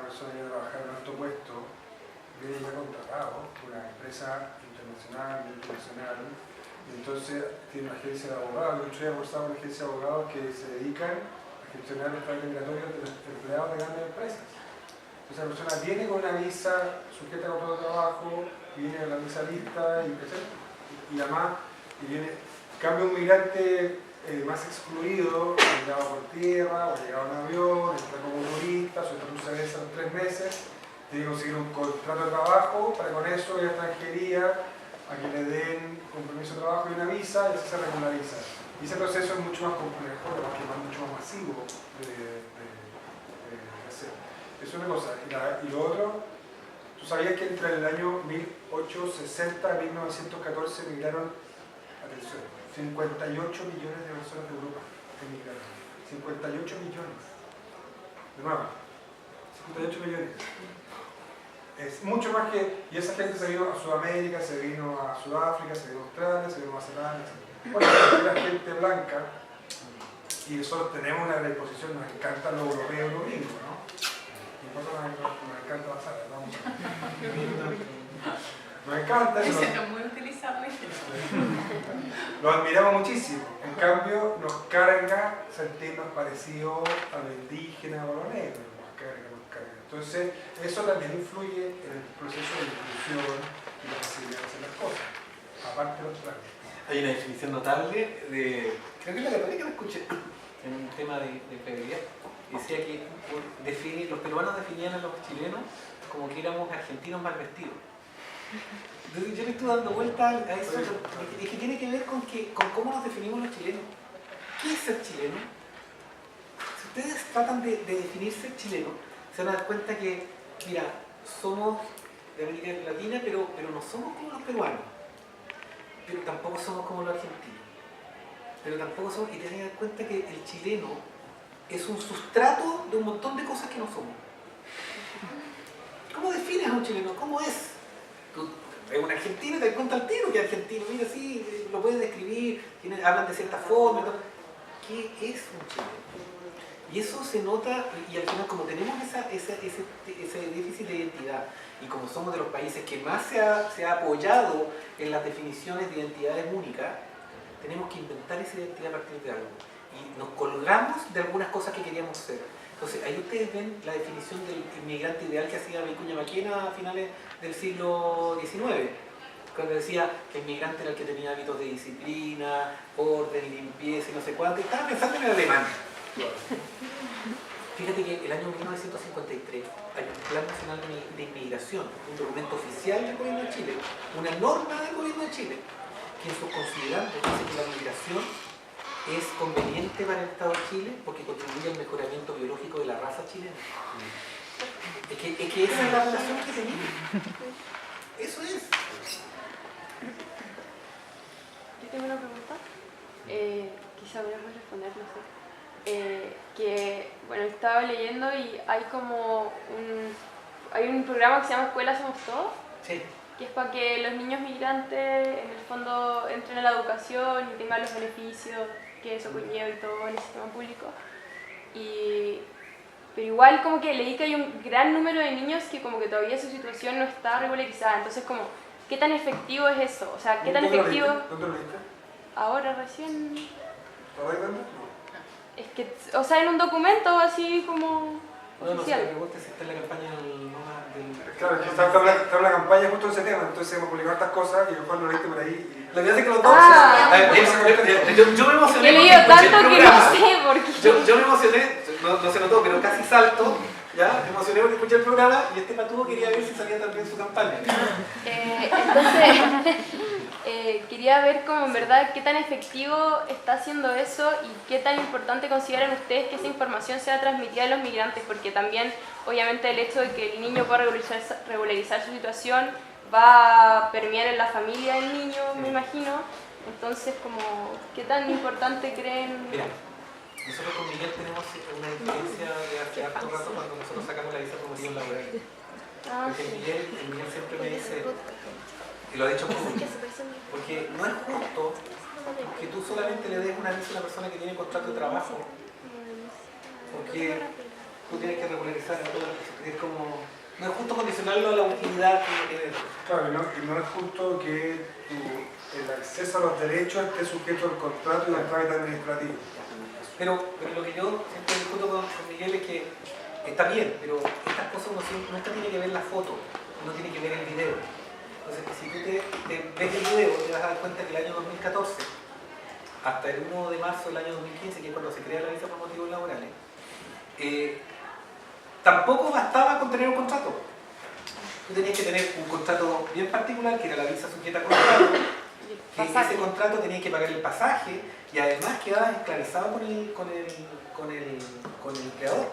persona que va a trabajar en alto puesto, viene ya contratado por una empresa internacional, multinacional, y entonces tiene una agencia de abogados. Yo estoy abordado una agencia de abogados que se dedican a gestionar los trámites migratorios de los empleados de grandes empresas. Entonces la persona viene con una visa sujeta a contrato de trabajo, viene con la visa lista y además cambia un migrante más excluido, llegado por tierra o llegado en avión, entra como turista, su estatus se vence en 3 meses, tiene que conseguir un contrato de trabajo para con eso ir a extranjería a que le den un permiso de trabajo y una visa y así se regulariza. Y ese proceso es mucho más complejo, además que es mucho más masivo de hacer. Eso es una cosa. Y lo otro, ¿tú sabías que entre el año 1860 y 1914 emigraron, atención, 58 millones de personas de Europa emigraron? 58 millones. De nuevo, 58 millones. Es mucho más que... Y esa gente se vino a Sudamérica, se vino a Sudáfrica, se vino a Australia, se vino a Nueva Zelanda, etc. Bueno, era gente blanca y nosotros tenemos una predisposición, nos encanta lo europeo y lo gringo, ¿no? Y nosotros nos encanta la sala, ¿no? Nos encanta. Eso es muy utilizable. Lo admiramos muchísimo. En cambio, nos carga sentirnos parecidos a lo indígena o a lo negro. Nos carga. Entonces, eso también influye en el proceso de inclusión y la facilidad de hacer las cosas. Aparte de los trámites. Hay una definición notable de, creo que la católica la escuché, en un tema de fidelidad. Decía que los peruanos definían a los chilenos como que éramos argentinos mal vestidos. Entonces yo le estuve dando vuelta a eso, es que tiene que ver con cómo nos definimos los chilenos. ¿Qué es ser chileno? Si ustedes tratan de definir ser chileno, se van a dar cuenta que, mira, somos de América Latina, pero no somos como los peruanos, pero tampoco somos como los argentinos, pero tampoco somos, y te vas a dar cuenta que el chileno es un sustrato de un montón de cosas que no somos. ¿Cómo defines a un chileno? ¿Cómo es? Tú ves un argentino y te das cuenta al tiro que es argentino, mira, sí, lo puedes describir, hablan de cierta forma, ¿qué es un chileno? Y eso se nota, y al final como tenemos ese déficit de identidad, y como somos de los países que más se ha apoyado en las definiciones de identidades únicas, tenemos que inventar esa identidad a partir de algo. Y nos colgamos de algunas cosas que queríamos ser. Entonces, ahí ustedes ven la definición del inmigrante ideal que hacía Vicuña Maquena a finales del siglo XIX, cuando decía que el inmigrante era el que tenía hábitos de disciplina, orden, limpieza y no sé cuánto. Estaba pensando en el alemán. Fíjate que el año 1953 hay un Plan Nacional de Inmigración, un documento oficial del Gobierno de Chile, una norma del Gobierno de Chile, que en sus considerantes dice que la migración es conveniente para el Estado de Chile porque contribuye al mejoramiento biológico de la raza chilena. Es que esa es la relación que tenemos. Eso es. Yo tengo una pregunta. Quizá me la puedes responder, no sé. Que, bueno, estaba leyendo y hay como hay un programa que se llama Escuela Somos Todos, Sí. que es para que los niños migrantes en el fondo entren a la educación y tengan los beneficios que eso conlleva y todo en el sistema público. Y pero igual como que leí que hay un gran número de niños que como que todavía su situación no está regularizada, entonces como, ¿qué tan efectivo es eso? O sea, ¿qué tan efectivo? ¿Dónde lo leíste? Ahora recién, ¿Lo vais dando? No. es que, o sea, en un documento así como No, no se oficial. le pregunte si está en la campaña del... Claro, es que está una campaña justo en ese tema, entonces hemos publicado estas cosas y a lo mejor lo leíste por ahí. Lo que hace que los dos... Ah. Yo me emocioné He porque leído escuché el tanto que no programa. sé por qué. Yo me emocioné, no se notó, pero casi salto, ¿ya? Me emocioné porque escuché el programa y este patudo quería ver si salía también su campaña. Entonces, quería ver como en verdad qué tan efectivo está haciendo eso y qué tan importante consideran ustedes que esa información sea transmitida a los migrantes, porque también obviamente el hecho de que el niño pueda regularizar su situación va a permear en la familia del niño, me imagino. Entonces, como, ¿qué tan importante creen? Mira, nosotros con Miguel tenemos una diferencia de hace harto rato cuando nosotros sacamos la visa por motivos laborales. Porque Miguel siempre me dice, y lo ha dicho público, porque no es justo que tú solamente le des una visa a una persona que tiene contrato de trabajo, porque tú tienes que regularizar a todas. Es como, no es justo condicionarlo a la utilidad que uno tiene. Claro, y no es justo que el acceso a los derechos esté sujeto al contrato y al trámite administrativo. Pero lo que yo siempre discuto con Miguel es que está bien, pero estas cosas uno nunca tiene que ver la foto, uno tiene que ver el video. Entonces, si tú te ves el video, te vas a dar cuenta que el año 2014, hasta el 1 de marzo del año 2015, que es cuando se crea la visa por motivos laborales, tampoco bastaba con tener un contrato. Tú tenías que tener un contrato bien particular, que era la visa sujeta a contrato, que ese contrato tenía que pagar el pasaje y además quedaba esclavizado con el empleador.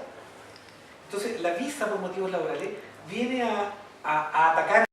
Entonces, la visa por motivos laborales viene a atacar